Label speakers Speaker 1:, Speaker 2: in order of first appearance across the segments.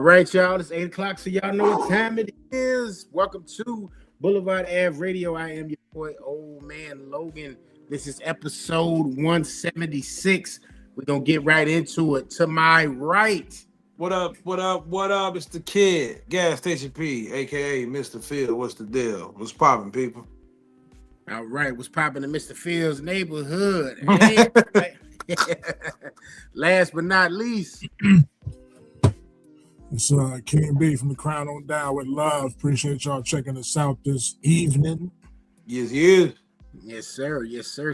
Speaker 1: right, y'all. It's 8 o'clock, so y'all know what time it is. Welcome to BlvdAve Radio. I am your boy, Old Man Logan. This is episode 176. We're going to get right into it. To my right.
Speaker 2: What up? It's the kid, Gas Station P, a.k.a. Mr. Phil. What's the deal? What's popping, people?
Speaker 1: All right. What's popping in Mr. Phil's neighborhood? Last but not least.
Speaker 3: It's King B from the Crown on Down with love. Appreciate y'all checking us out this evening.
Speaker 2: Yes.
Speaker 1: Yes, sir. Yes, sir.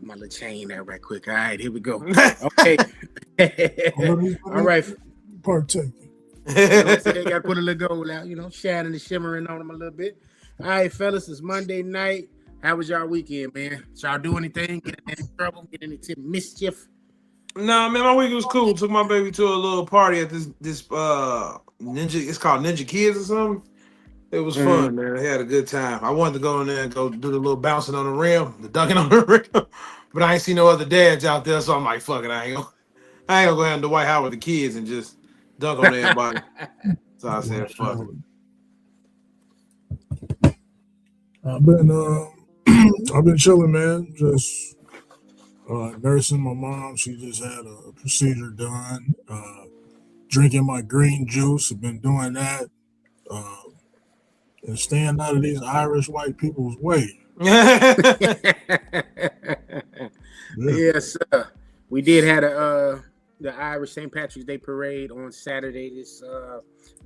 Speaker 1: My little chain there right quick. All right, here we go. Okay. All right.
Speaker 3: Partaking.
Speaker 1: Got to put a little gold out, shining and shimmering on them a little bit. All right, fellas, it's Monday night. How was y'all weekend, man? Did y'all do anything? Get in any trouble? Get into mischief?
Speaker 2: Nah, man, my week was cool. Took my baby to a little party at this Ninja. It's called Ninja Kids or something. It was fun, man. They had a good time. I wanted to go in there and go do the little bouncing on the rim, the dunking on the rim, but I ain't see no other dads out there, so I'm like, fuck it, I ain't gonna go down to White House with the kids and just dunk on everybody. So I said, fuck it.
Speaker 3: I've been chilling, man. Just nursing my mom. She just had a procedure done. Drinking my green juice. I've been doing that. And staying out of these Irish white people's way.
Speaker 1: Yes, sir. We did have the Irish St. Patrick's Day parade on Saturday, this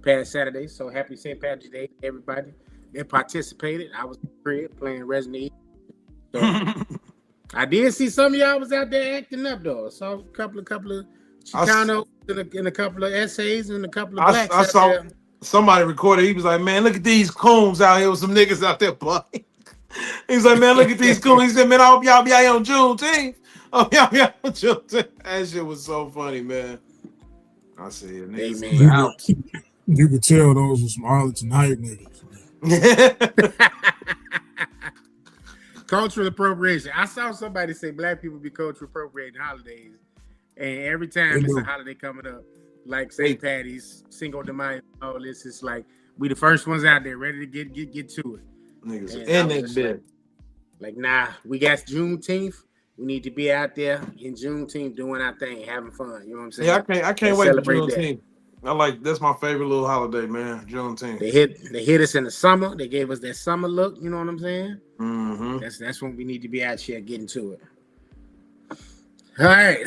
Speaker 1: past Saturday. So happy St. Patrick's Day to everybody that participated. I was in the crib playing Resident Evil. So I did see some of y'all was out there acting up though. I saw a couple of Chicanos in a couple of essays and a couple of blacks.
Speaker 2: I saw there. Somebody recorded. He was like, "Man, look at these coons out here with some niggas out there partying." He was like, "Man, look at these coons." He said, "Man, I hope y'all be out here on Juneteenth." That shit was so funny, man. I said, "Niggas out."
Speaker 3: You could tell those were some Arlington Heights niggas.
Speaker 1: Cultural appropriation. I saw somebody say black people be cultural appropriating holidays, and every time it's a holiday coming up, like St. Patty's, Cinco de Mayo, all this, it's like we the first ones out there ready to get to it.
Speaker 2: Niggas in that bit.
Speaker 1: Like, nah, we got Juneteenth. We need to be out there in Juneteenth doing our thing, having fun. You know what I'm saying?
Speaker 2: Yeah, I can't wait for Juneteenth. That's my favorite little holiday, man. Juneteenth.
Speaker 1: They hit us in the summer. They gave us that summer look. You know what I'm saying?
Speaker 2: Mm-hmm.
Speaker 1: That's when we need to be out here getting to it. All right.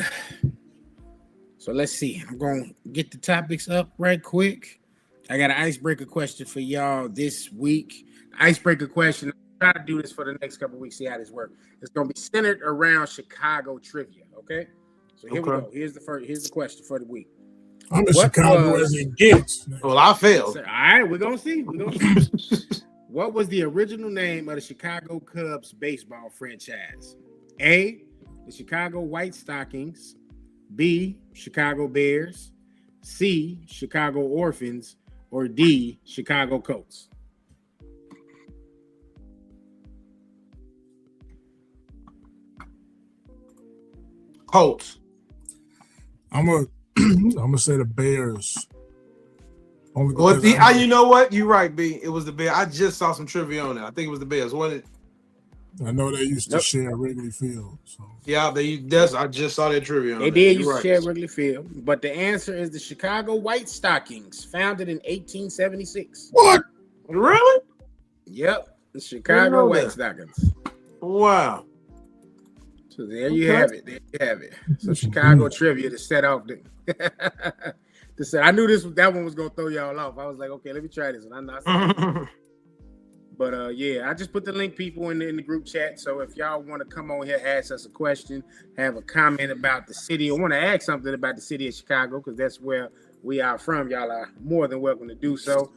Speaker 1: So let's see. I'm going to get the topics up right quick. I got an icebreaker question for y'all this week. Icebreaker question. I'll try to do this for the next couple of weeks, see how this works. It's going to be centered around Chicago trivia, okay? So here we go. Here's the question for the week.
Speaker 3: I'm a Chicago as it gets.
Speaker 2: Well, I failed.
Speaker 1: All right, we're going to see. What was the original name of the Chicago Cubs baseball franchise? A, the Chicago White Stockings. B, Chicago Bears. C, Chicago Orphans. Or D, Chicago Colts.
Speaker 2: Colts.
Speaker 3: I'm gonna say the Bears.
Speaker 2: You know what? You're right, B. It was the Bears. I just saw some trivia on it. I think it was the Bears. Wasn't it?
Speaker 3: I know they used to share Wrigley Field. So.
Speaker 2: Yeah, I just saw that trivia on it.
Speaker 1: They did used to share Wrigley Field, but the answer is the Chicago White Stockings, founded in 1876.
Speaker 3: What?
Speaker 2: Really?
Speaker 1: Yep, the Chicago White Stockings.
Speaker 2: Wow.
Speaker 1: So there you have it. So Chicago trivia to set off the. I knew that one was gonna throw y'all off. I was like, okay, let me try this one. But I just put the link, people, in the group chat. So if y'all want to come on here, ask us a question, have a comment about the city, or want to ask something about the city of Chicago, because that's where we are from, y'all are more than welcome to do so.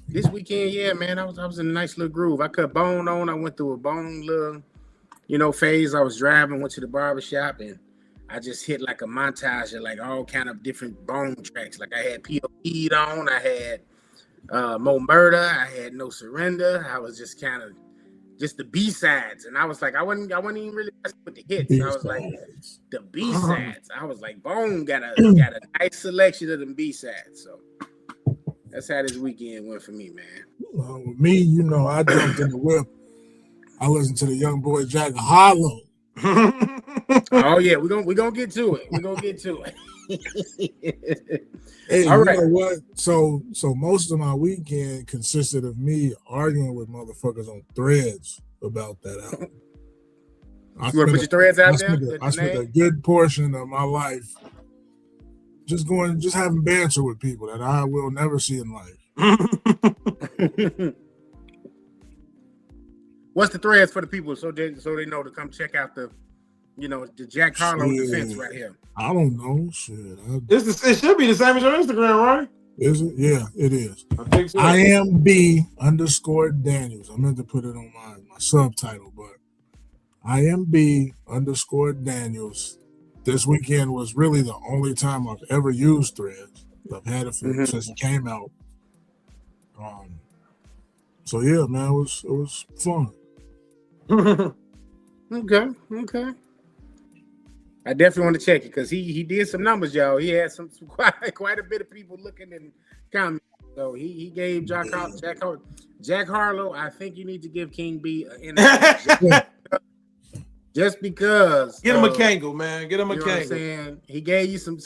Speaker 1: This weekend, man, I was in a nice little groove. I cut bone on. I went through a bone little, phase. I was driving, went to the barbershop, and I just hit like a montage of like all kind of different bone tracks. Like I had P.O.P. on, I had Mo Murder, I had No Surrender. I was just kind of just the B-sides. And I was like, I wasn't even really messing with the hits. I was like, the B-sides. I was like, Bone got a nice selection of them B-sides. So that's how this weekend went for me, man.
Speaker 3: With me, you know, I jumped in the whip. I listened to the young boy Jack Harlow.
Speaker 1: Oh yeah, we're gonna get to it. We're gonna get to it.
Speaker 3: Hey,
Speaker 1: all right.
Speaker 3: You know what? So most of my weekend consisted of me arguing with motherfuckers on Threads about that album.
Speaker 1: You want to put your Threads out there?
Speaker 3: I spent a good portion of my life just having banter with people that I will never see in life.
Speaker 1: What's the Threads for the people so they know to come check out the Jack Harlow defense right here?
Speaker 3: I don't know. Shit.
Speaker 2: It should be the same as your Instagram, right?
Speaker 3: Is it? Yeah, it is.
Speaker 2: I think so.
Speaker 3: I am B_Daniels. I meant to put it on my subtitle, but I am B_Daniels. This weekend was really the only time I've ever used Threads. I've had it since it came out. So yeah, man, it was fun.
Speaker 1: Okay. I definitely want to check it because he did some numbers, y'all. He had some quite a bit of people looking and commenting. So he gave Jack Harlow. I think you need to give King B an interview. Just because.
Speaker 2: Get him a Kangle, man. Get him a Kangle.
Speaker 1: What I'm saying? He gave you some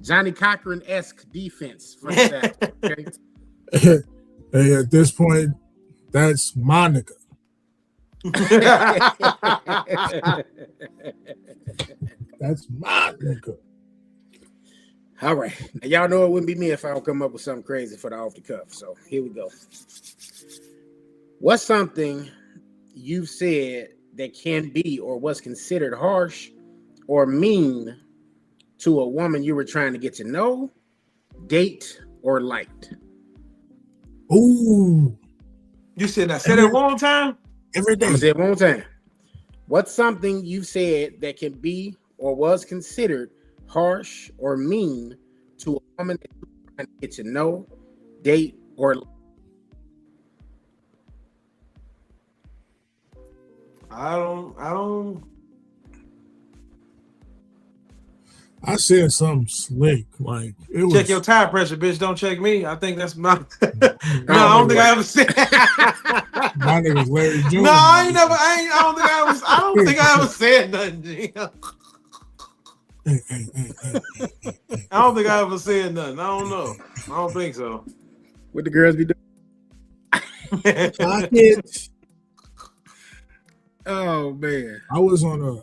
Speaker 1: Johnny Cochran-esque defense for that. Okay?
Speaker 3: Hey, at this point, that's Monica. That's Monica.
Speaker 1: All right. Now, y'all know it wouldn't be me if I don't come up with something crazy for the off the cuff. So here we go. What's something you've said that can be or was considered harsh or mean to a woman you were trying to get to know, date, or liked?
Speaker 3: Ooh.
Speaker 2: You said it one time?
Speaker 3: Every day.
Speaker 1: I said it one time. What's something you've said that can be or was considered harsh or mean to a woman that you're trying to get to know, date, or like?
Speaker 2: I don't.
Speaker 3: I said something slick, like it was.
Speaker 2: Check your tire pressure, bitch. Don't check me. I think that's my. No, I don't think I ever said.
Speaker 3: My nigga's Larry Jr.
Speaker 2: No, I don't think I ever said nothing. G.
Speaker 3: Hey.
Speaker 2: I don't think I ever said nothing. I don't know. I don't think so.
Speaker 1: What the girls be doing?
Speaker 3: Pockets.
Speaker 1: Oh man.
Speaker 3: I was on a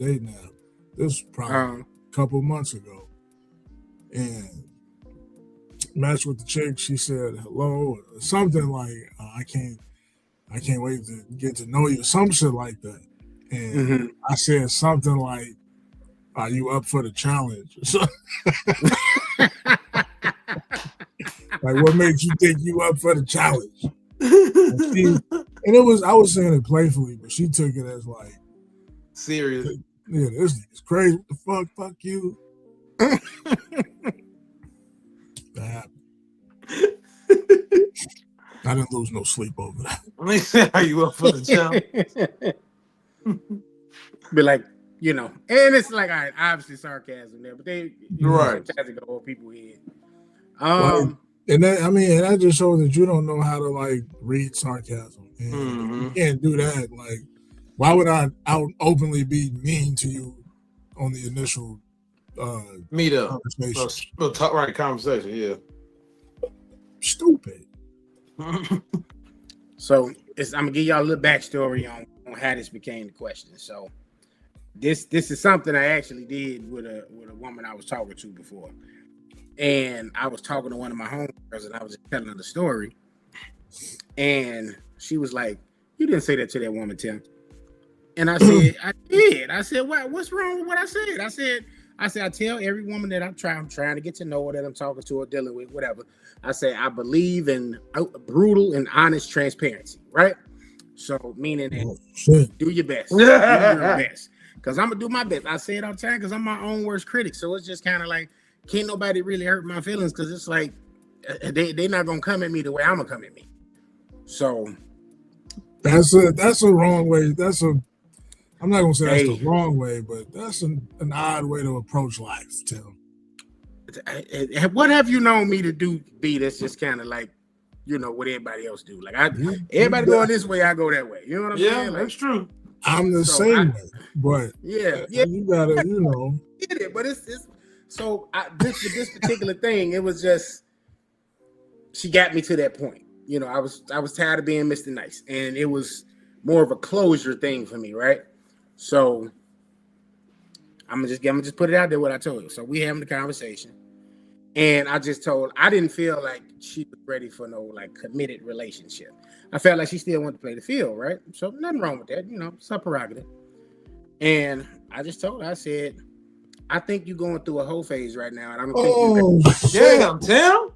Speaker 3: date now. This was probably a couple months ago. And matched with the chick, she said hello, or something like I can't wait to get to know you, some shit like that. And I said something like, are you up for the challenge? Like, what makes you think you up for the challenge? And I was saying it playfully, but she took it as like
Speaker 2: serious.
Speaker 3: Yeah, this is crazy. What the fuck? Fuck you. That happened. I didn't lose no sleep over that.
Speaker 2: They say, are you up for the challenge?
Speaker 1: Be like, and it's like, all right, obviously sarcasm there, but they
Speaker 2: right.
Speaker 1: Sometimes it go over people's head.
Speaker 3: And that just shows that you don't know how to like read sarcasm. And you can't do that. Like, why would I openly be mean to you on the initial
Speaker 2: meetup
Speaker 3: conversation?
Speaker 2: Right, conversation, yeah.
Speaker 3: Stupid.
Speaker 1: So I'm gonna give y'all a little backstory on how this became the question. So this is something I actually did with a woman I was talking to before. And I was talking to one of my homegirls and I was telling her the story. And she was like, "You didn't say that to that woman, Tim." And I said, "I did." I said, "What's wrong with what I said?" I said, I tell every woman that I'm trying to get to know or that I'm talking to or dealing with, whatever. I say, I believe in brutal and honest transparency, right? So meaning that do your best. Do your best. Because I'm going to do my best. I say it all the time because I'm my own worst critic. So it's just kind of like, can't nobody really hurt my feelings because it's like, they're not going to come at me the way I'm going to come at me. So
Speaker 3: That's a wrong way. I'm not gonna say that's the wrong way, but that's an odd way to approach life, Tim.
Speaker 1: What have you known me to do, B? That's just kind of like, what everybody else do. Like everybody going this way, I go that way. You know what I'm saying?
Speaker 2: Yeah,
Speaker 1: like,
Speaker 2: that's true.
Speaker 3: I'm the same way, but
Speaker 1: yeah,
Speaker 3: you gotta,
Speaker 1: get it. But it's so this particular thing, it was just she got me to that point. I was tired of being Mr. Nice, and it was more of a closure thing for me, right? So I'm gonna just put it out there what I told you. So we having the conversation, and I didn't feel like she was ready for no like committed relationship. I felt like she still wanted to play the field, right? So nothing wrong with that, it's her prerogative. And I just told her, I said, I think you're going through a whole phase right now, and I don't think
Speaker 2: damn, Tim.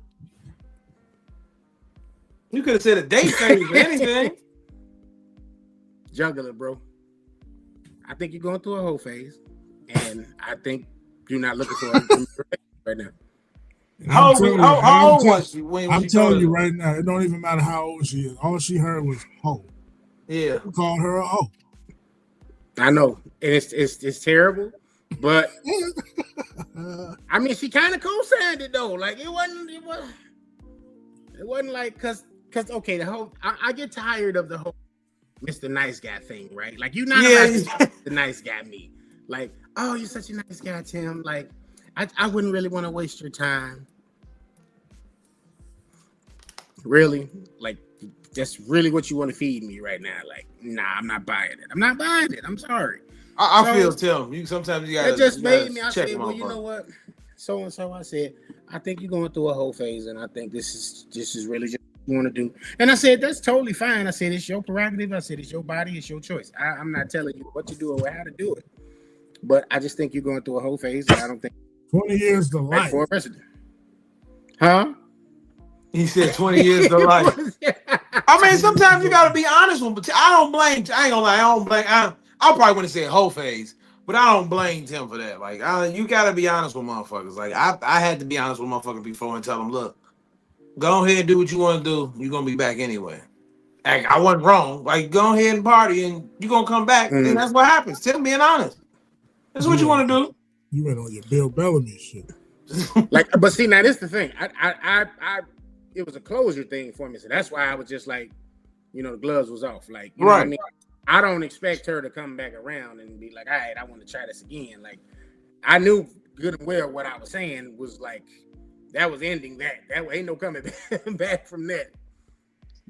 Speaker 2: You could have said a date phase or anything.
Speaker 1: Juggler, bro. I think you're going through a whole phase, and I think you're not looking for a right now.
Speaker 2: How old was she when
Speaker 3: I'm
Speaker 2: she
Speaker 3: telling you
Speaker 2: her?
Speaker 3: right now, it don't even matter how old she is. All she heard was hoe.
Speaker 2: Yeah.
Speaker 3: We called her a hoe.
Speaker 1: I know. And it's terrible, but I mean she kind of co-signed it though. Like it wasn't like cause okay, the whole I get tired of the whole Mr. Nice Guy thing, right? Like you're not the nice guy me. Like, oh, you're such a nice guy, Tim. Like I wouldn't really want to waste your time. Really? Like, that's really what you want to feed me right now? Like, nah, I'm not buying it. I'm not buying it. I'm sorry.
Speaker 2: I feel, Tim. Sometimes you gotta.
Speaker 1: It just made me. I said, well, you know what? So and so. I said, I think you're going through a whole phase, and I think this is really just what you want to do. And I said, that's totally fine. I said, it's your prerogative. I said, it's your body, it's your choice. I'm not telling you what to do or how to do it. But I just think you're going through a whole phase, and I don't think
Speaker 3: 20 years to life
Speaker 1: for a president. Huh?
Speaker 2: He said 20 years to life. I mean, sometimes you gotta be honest with him, but I don't blame. I ain't gonna lie. I don't blame. I probably wouldn't say whole phase, but I don't blame Tim for that. Like, you gotta be honest with motherfuckers. Like, I had to be honest with motherfuckers before and tell them, look, go ahead and do what you want to do. You're gonna be back anyway. Like, I wasn't wrong. Like, go ahead and party, and you're gonna come back, and that's what happens. Tim being honest. That's what you want to do.
Speaker 3: You went on your Bill Bellamy shit.
Speaker 1: Like, but see, now this is the thing. I it was a closure thing for me, so that's why I was just like, the gloves was off. Like, you know what I mean? I don't expect her to come back around and be like, all right, I want to try this again. Like, I knew good and well what I was saying was like, that was ending that. That ain't no coming back from that.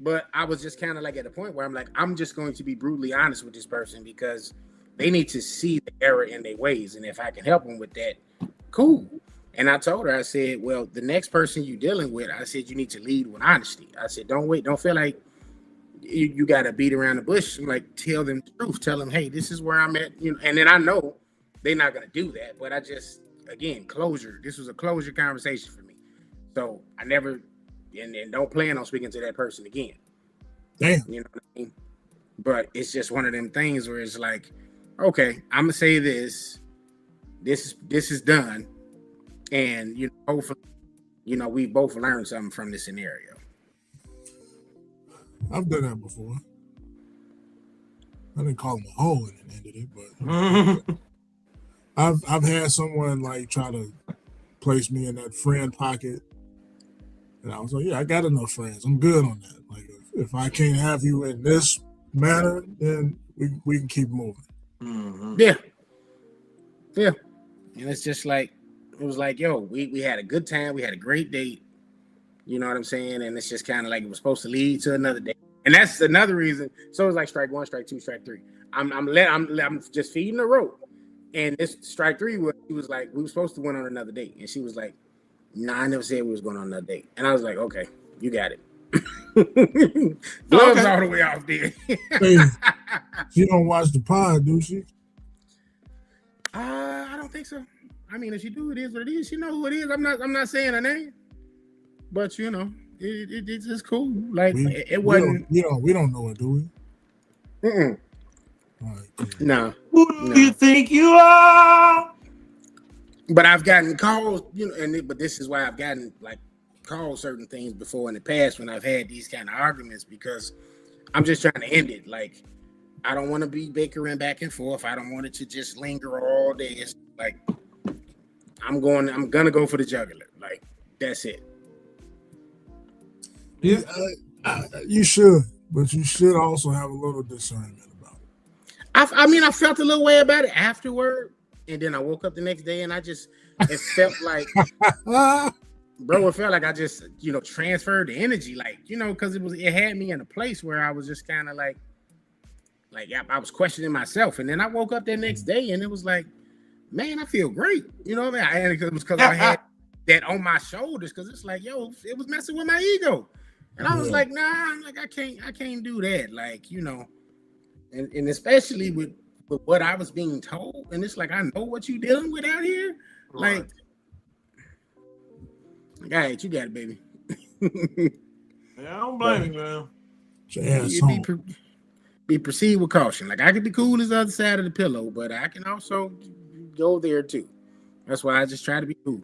Speaker 1: But I was just kind of like at a point where I'm like, I'm just going to be brutally honest with this person because they need to see the error in their ways. And if I can help them with that, cool. And I told her, I said, well, the next person you're dealing with, I said, you need to lead with honesty. I said, don't feel like you got to beat around the bush. I'm like, tell them the truth. Tell them, hey, this is where I'm at. And then I know they're not going to do that. But I just, again, closure. This was a closure conversation for me. So I never, and don't plan on speaking to that person again.
Speaker 3: Damn.
Speaker 1: You know what I mean? But it's just one of them things where it's like, okay, I'm going to say this. This is done. And hopefully, we both learned something from this scenario.
Speaker 3: I've done that before. I didn't call him a hoe and it ended it, but I've had someone like try to place me in that friend pocket, and I was like, yeah, I got enough friends. I'm good on that. Like, if I can't have you in this manner, then we can keep moving.
Speaker 2: Mm-hmm.
Speaker 1: Yeah. And it's just like. It was like, yo, we had a good time. We had a great date. You know what I'm saying? And it's just kind of like it was supposed to lead to another date. And that's another reason. So it's like strike one, strike two, strike three. I'm just feeding the rope. And this strike three was like, we were supposed to went on another date. And she was like, nah, I never said we was going on another date. And I was like, okay, you got it. Gloves all the way off there.
Speaker 3: Hey, she don't watch the pod, do she?
Speaker 1: I don't think so. I mean, if you do, it is what it is. You know who it is. I'm not saying her name, but it's just cool. Like it wasn't.
Speaker 3: We don't know it, do we?
Speaker 1: Mm-mm.
Speaker 3: Right,
Speaker 1: no.
Speaker 2: Who do you think you are?
Speaker 1: But I've gotten calls, but this is why I've gotten like called certain things before in the past when I've had these kind of arguments because I'm just trying to end it. Like, I don't want to be bickering back and forth. I don't want it to just linger all day. It's like I'm gonna go for the jugular. Like, that's it.
Speaker 3: Yeah, you should, but you should also have a little discernment about it.
Speaker 1: I mean, I felt a little way about it afterward, and then I woke up the next day, and it felt like, bro, it felt like I just, transferred the energy, like, because it had me in a place where I was just kind of like, yeah, I was questioning myself, and then I woke up that next day, and it was like, man, I feel great, you know what I mean? It was because I had that on my shoulders, because it's like, yo, it was messing with my ego. And I was like, nah, I can't do that. Like, and especially with what I was being told. And it's like, I know what you dealing with out here.
Speaker 2: Right.
Speaker 1: Like, all right, you got it, baby.
Speaker 2: Yeah, I don't blame you, man.
Speaker 3: You
Speaker 1: be proceed with caution. Like, I could be cool as the other side of the pillow, but I can also go there too. That's why I just try to be cool.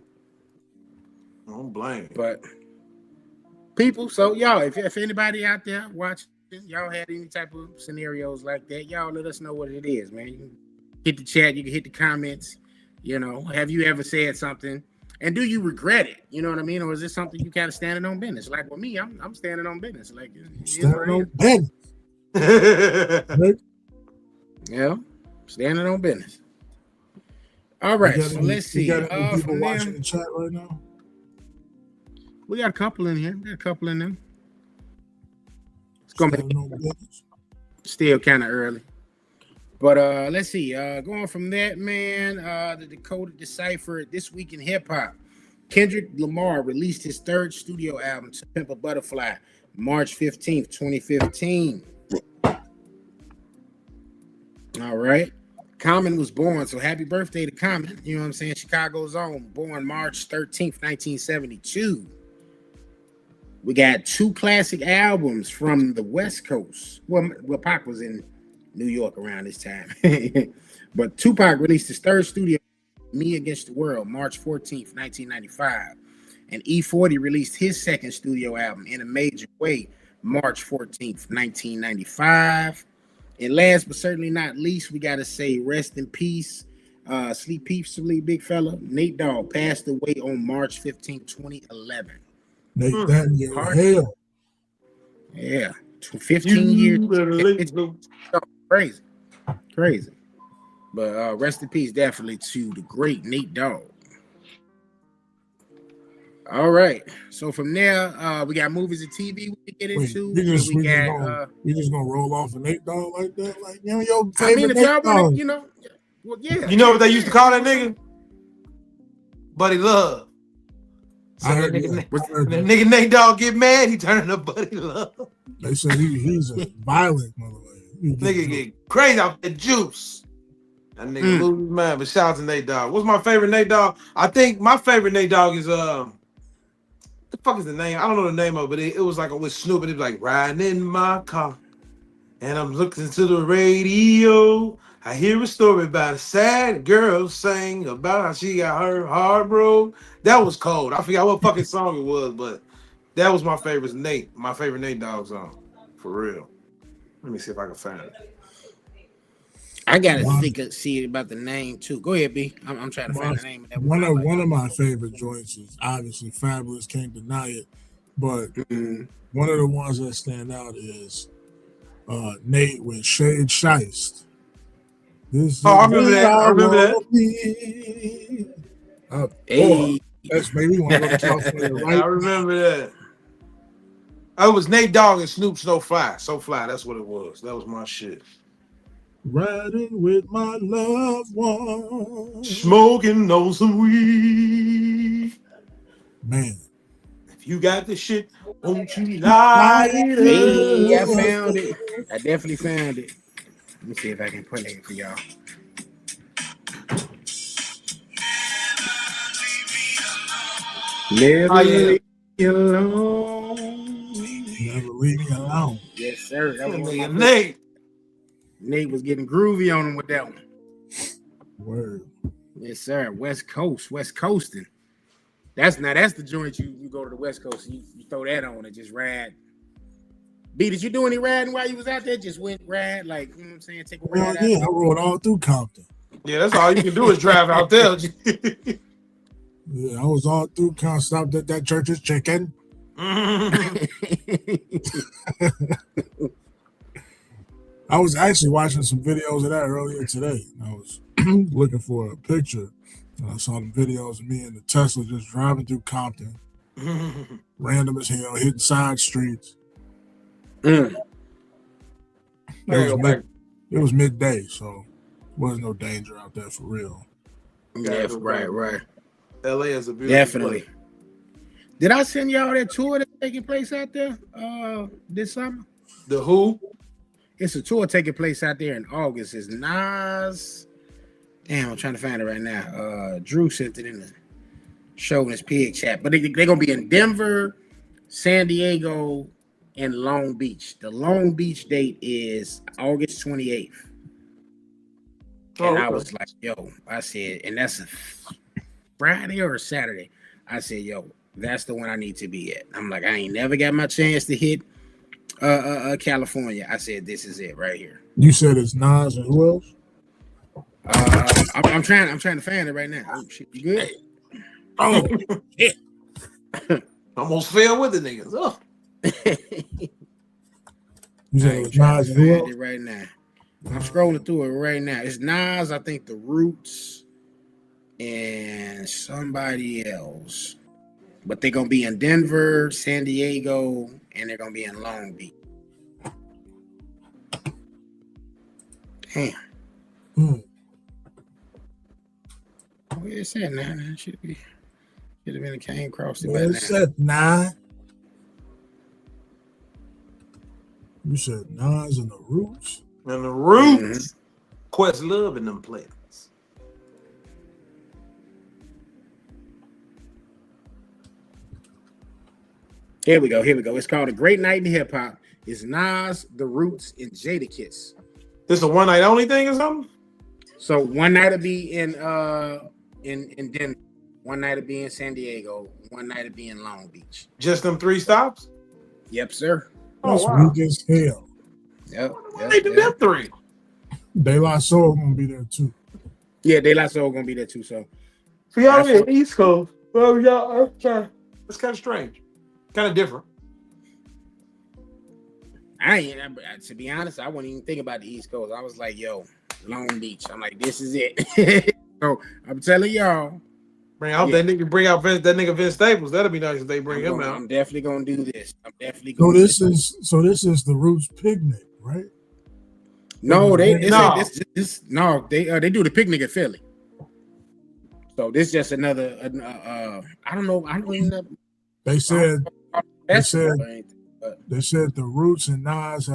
Speaker 2: I don't blame you.
Speaker 1: But people, so y'all, if anybody out there watching, y'all had any type of scenarios like that, y'all let us know what it is, man. You can hit the chat, you can hit the comments. Have you ever said something, and do you regret it? You know what I mean, or is this something you kind of standing on business? Like with me, I'm standing on business. Like
Speaker 3: standing on business.
Speaker 1: Yeah, standing on business. All right, so let's see.
Speaker 3: People watching the chat right now.
Speaker 1: We got a couple in here. It's gonna be still kind of early, but let's see. Going from that, man, the Decoded Decipher This Week in Hip Hop. Kendrick Lamar released his third studio album, To Pimp a Butterfly, March 15th, 2015. All right. Common was born, so happy birthday to Common. You know what I'm saying? Chicago's own, born March 13th, 1972. We got two classic albums from the West Coast. Well, Pac was in New York around this time. But Tupac released his third studio, Me Against the World, March 14th, 1995. And E40 released his second studio album, In a Major Way, March 14th, 1995. And last but certainly not least, we got to say rest in peace. Sleep peacefully, big fella. Nate Dogg passed away on March 15th, 2011.
Speaker 3: Nate, that in your hell.
Speaker 1: Yeah, 15 years. Crazy. But rest in peace, definitely, to the great Nate Dogg. All right. So from there, we got movies and TV we can get into.
Speaker 3: We just gonna roll off a Nate Dogg like that, like your favorite
Speaker 1: Nate Dogg. Well, yeah.
Speaker 2: You know what they used to call that nigga? Buddy Love. So
Speaker 3: when
Speaker 2: that nigga Nate Dogg get mad, he turn into Buddy Love.
Speaker 3: They say he's a violent motherfucker.
Speaker 2: Nigga get crazy off the juice. That nigga lose his mind. But shout out to Nate Dogg. What's my favorite Nate Dogg? I think my favorite Nate Dogg is the fuck is the name? I don't know the name of it. It was like with Snoop, and it was like riding in my car, and I'm looking to the radio. I hear a story about a sad girl saying about how she got her heart broke. That was cold. I forgot what fucking song it was, but that was my favorite Nate Dogg song. For real. Let me see if I can find it.
Speaker 1: I gotta see about the name too. Go ahead, B. I'm trying to find the name of that
Speaker 3: one of my favorite joints is obviously Fabulous, can't deny it. But one of the ones that stand out is Nate with Shade Shiest.
Speaker 2: I remember that.
Speaker 3: Hey. That's maybe one of the right.
Speaker 2: I remember that. It was Nate Dogg and Snoop So Fly. That's what it was. That was my shit.
Speaker 3: Riding with my loved one,
Speaker 2: smoking on some weed.
Speaker 3: Man,
Speaker 2: if you got the shit, won't you light it up?
Speaker 1: Hey, I found it. I definitely found it. Let me see if I can play it for y'all. Never leave me alone.
Speaker 3: Never leave me alone.
Speaker 1: Yes, sir. That was
Speaker 2: Nate.
Speaker 1: Nate was getting groovy on him with that one.
Speaker 3: Word.
Speaker 1: Yes, sir. West Coasting. That's the joint you go to the West Coast and you throw that on and just ride B, did you do any riding while you was out there? Just went ride, like, you know what I'm saying? Take a
Speaker 3: Well,
Speaker 1: ride
Speaker 3: yeah,
Speaker 1: out
Speaker 3: I rode all through Compton.
Speaker 2: Yeah, that's all you can do is drive out there.
Speaker 3: Yeah, I was all through Compton. Stopped at that Church's Chicken. I was actually watching some videos of that earlier today. I was looking for a picture. And I saw the videos of me and the Tesla just driving through Compton. Random as hell, hitting side streets.
Speaker 1: Mm.
Speaker 3: It was midday, so wasn't no danger out there for real.
Speaker 1: Yeah, right.
Speaker 2: LA is a beautiful
Speaker 1: Definitely.
Speaker 2: place.
Speaker 1: Did I send y'all that tour that's taking place out there this summer?
Speaker 2: The who?
Speaker 1: It's a tour taking place out there in August. It's Nas. Damn, I'm trying to find it right now. Drew sent it in the show in his pig chat. But they're going to be in Denver, San Diego, and Long Beach. The Long Beach date is August 28th. And I was like, yo, I said, and that's a Friday or a Saturday. I said, yo, that's the one I need to be at. I'm like, I ain't never got my chance to hit California. I said, this is it right here.
Speaker 3: You said it's Nas and who else?
Speaker 1: I'm trying to find it right now. Oh shit, you good?
Speaker 3: Oh,
Speaker 1: shit.
Speaker 2: Almost fell with the niggas. Oh.
Speaker 3: You said it was Nas and who else?
Speaker 1: It right now. I'm scrolling through it right now. It's Nas, I think the Roots, and somebody else. But they're gonna be in Denver, San Diego, and they're gonna be in Long Beach. Damn. Where is that now? That should have been a came across it.
Speaker 3: Where is that 9? You said Nas and the Roots?
Speaker 2: And the Roots. Quest love in them places.
Speaker 1: Here we go. It's called A Great Night in Hip Hop. It's Nas, The Roots, and Jadakiss.
Speaker 2: This a one night only thing or something?
Speaker 1: So one night will be in Denver, one night will be in San Diego, one night will be in Long Beach.
Speaker 2: Just them 3 stops?
Speaker 1: Yep, sir.
Speaker 3: That's weak as hell.
Speaker 1: Yep.
Speaker 2: They did them 3.
Speaker 3: De La Soul gonna be there too.
Speaker 1: Yeah, De La Soul gonna be there too. So
Speaker 2: y'all in East Coast. Well, y'all it's kind of strange. Kind of different.
Speaker 1: To be honest, I wouldn't even think about the East Coast. I was like, yo, Long Beach. I'm like, this is it. So I'm telling y'all.
Speaker 2: I hope that nigga bring out that nigga Vince Staples. That'll be nice if they bring him out.
Speaker 1: I'm definitely gonna do this.
Speaker 3: So this is the Roots picnic, right?
Speaker 1: No, they do the picnic at Philly. So this is just another. I don't know. I don't even know.
Speaker 3: They said the Roots and Nas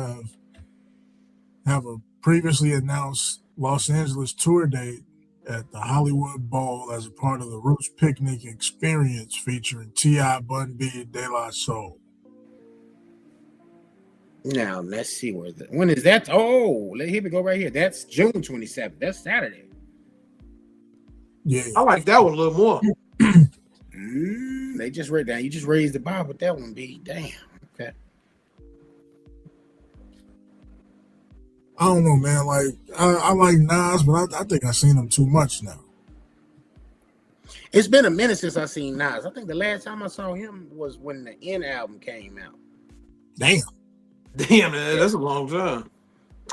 Speaker 3: have a previously announced Los Angeles tour date at the Hollywood Bowl as a part of the Roots Picnic experience featuring T.I., Bun B, and De La Soul.
Speaker 1: Now let's see when is that? Oh, here we go right here. That's June 27th. That's Saturday.
Speaker 3: Yeah,
Speaker 2: I like that one a little more.
Speaker 1: They just read that. You just raised the bar with that one, B. Damn. Okay.
Speaker 3: I don't know, man. Like I like Nas, but I think I've seen him too much now.
Speaker 1: It's been a minute since I've seen Nas. I think the last time I saw him was when the N album came out.
Speaker 3: Damn,
Speaker 2: man, that's a long time.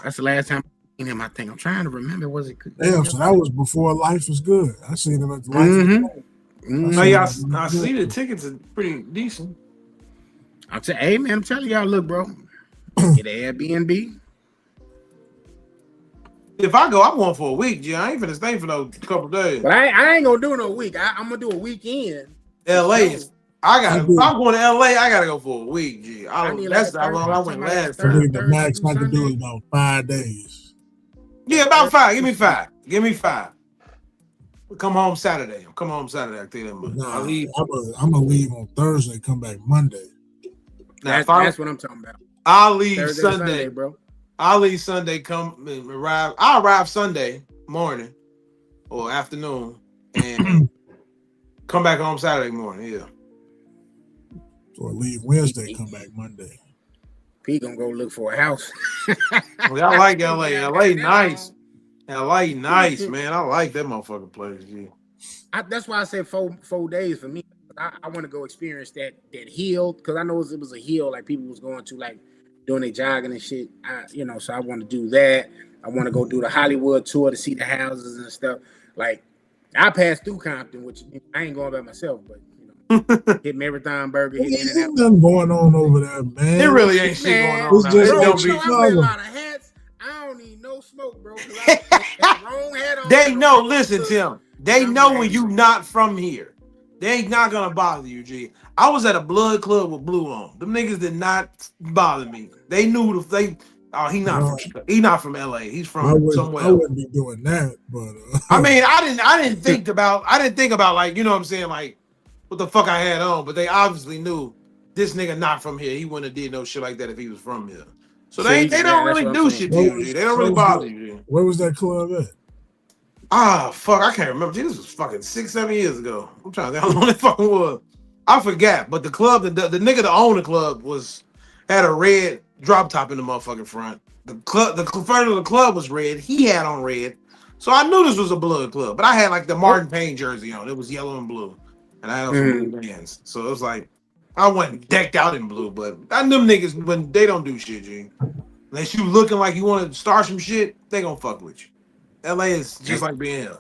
Speaker 1: That's the last time I seen him. I think I'm trying to remember. Was it?
Speaker 3: Damn, so that was before Life Was Good. I seen him at the Life Was Good.
Speaker 2: I see the tickets are pretty decent.
Speaker 1: Hey man, I'm telling y'all, look, bro, get an Airbnb.
Speaker 2: If I go, I'm going for a week, G. I ain't finna stay for no couple days.
Speaker 1: But I ain't gonna do no week. I'm gonna do a weekend.
Speaker 2: LA is. If I'm going to LA, I gotta go for a week, G. That's how long I went last time.
Speaker 3: The max I can do is about 5 days.
Speaker 2: Yeah, about 5. Give me 5. Come home Saturday. I can tell you that much.
Speaker 3: Nah, I'm gonna leave on Thursday, come back Monday.
Speaker 1: That's what I'm talking about.
Speaker 2: I'll leave
Speaker 1: Thursday,
Speaker 2: Sunday,
Speaker 1: bro.
Speaker 2: I'll leave Sunday, I'll arrive Sunday morning or afternoon and come back home Saturday morning, yeah.
Speaker 3: So I leave Wednesday, come back Monday.
Speaker 1: P gonna go look for a house.
Speaker 2: Well, I like LA. LA nice. LA nice, man. I like that motherfucking place. Yeah.
Speaker 1: That's why I said 4 days for me. I want to go experience that hill because I know it was a hill like people was going to like doing their jogging and shit. So I want to do that. I want to go do the Hollywood tour to see the houses and stuff. Like I passed through Compton, which I ain't going by myself, but hit Marathon Burger, hit
Speaker 3: Ain't nothing going on over there, man.
Speaker 2: There really ain't shit going on.
Speaker 3: It's just
Speaker 1: I wear a lot of hats. I don't need no smoke, bro. I the wrong hat on.
Speaker 2: They know. Listen, Tim. They know when you not from here. They ain't not gonna bother you, G. I was at a blood club with Blue on. Them niggas did not bother me. They knew he not from LA. He's from somewhere else.
Speaker 3: I wouldn't be doing that, but
Speaker 2: I mean, I didn't think about like, you know what I'm saying, like what the fuck I had on, but they obviously knew this nigga not from here. He wouldn't have did no shit like that if he was from here. So they don't really do shit to you, G. They don't really bother you, G.
Speaker 3: Where was that club at?
Speaker 2: Ah, fuck, I can't remember. This was fucking 6-7 years ago. I'm trying to think how long it fucking was. I forgot, but the club, the nigga that owned the club had a red drop top in the motherfucking front. The front of the club was red. He had on red. So I knew this was a blood club, but I had like the Martin Payne jersey on. It was yellow and blue. And I had some blue bands. So it was like, I wasn't decked out in blue, but I knew them niggas, when they don't do shit, G. Unless you looking like you want to start some shit, they gonna fuck with you. LA is just like being here.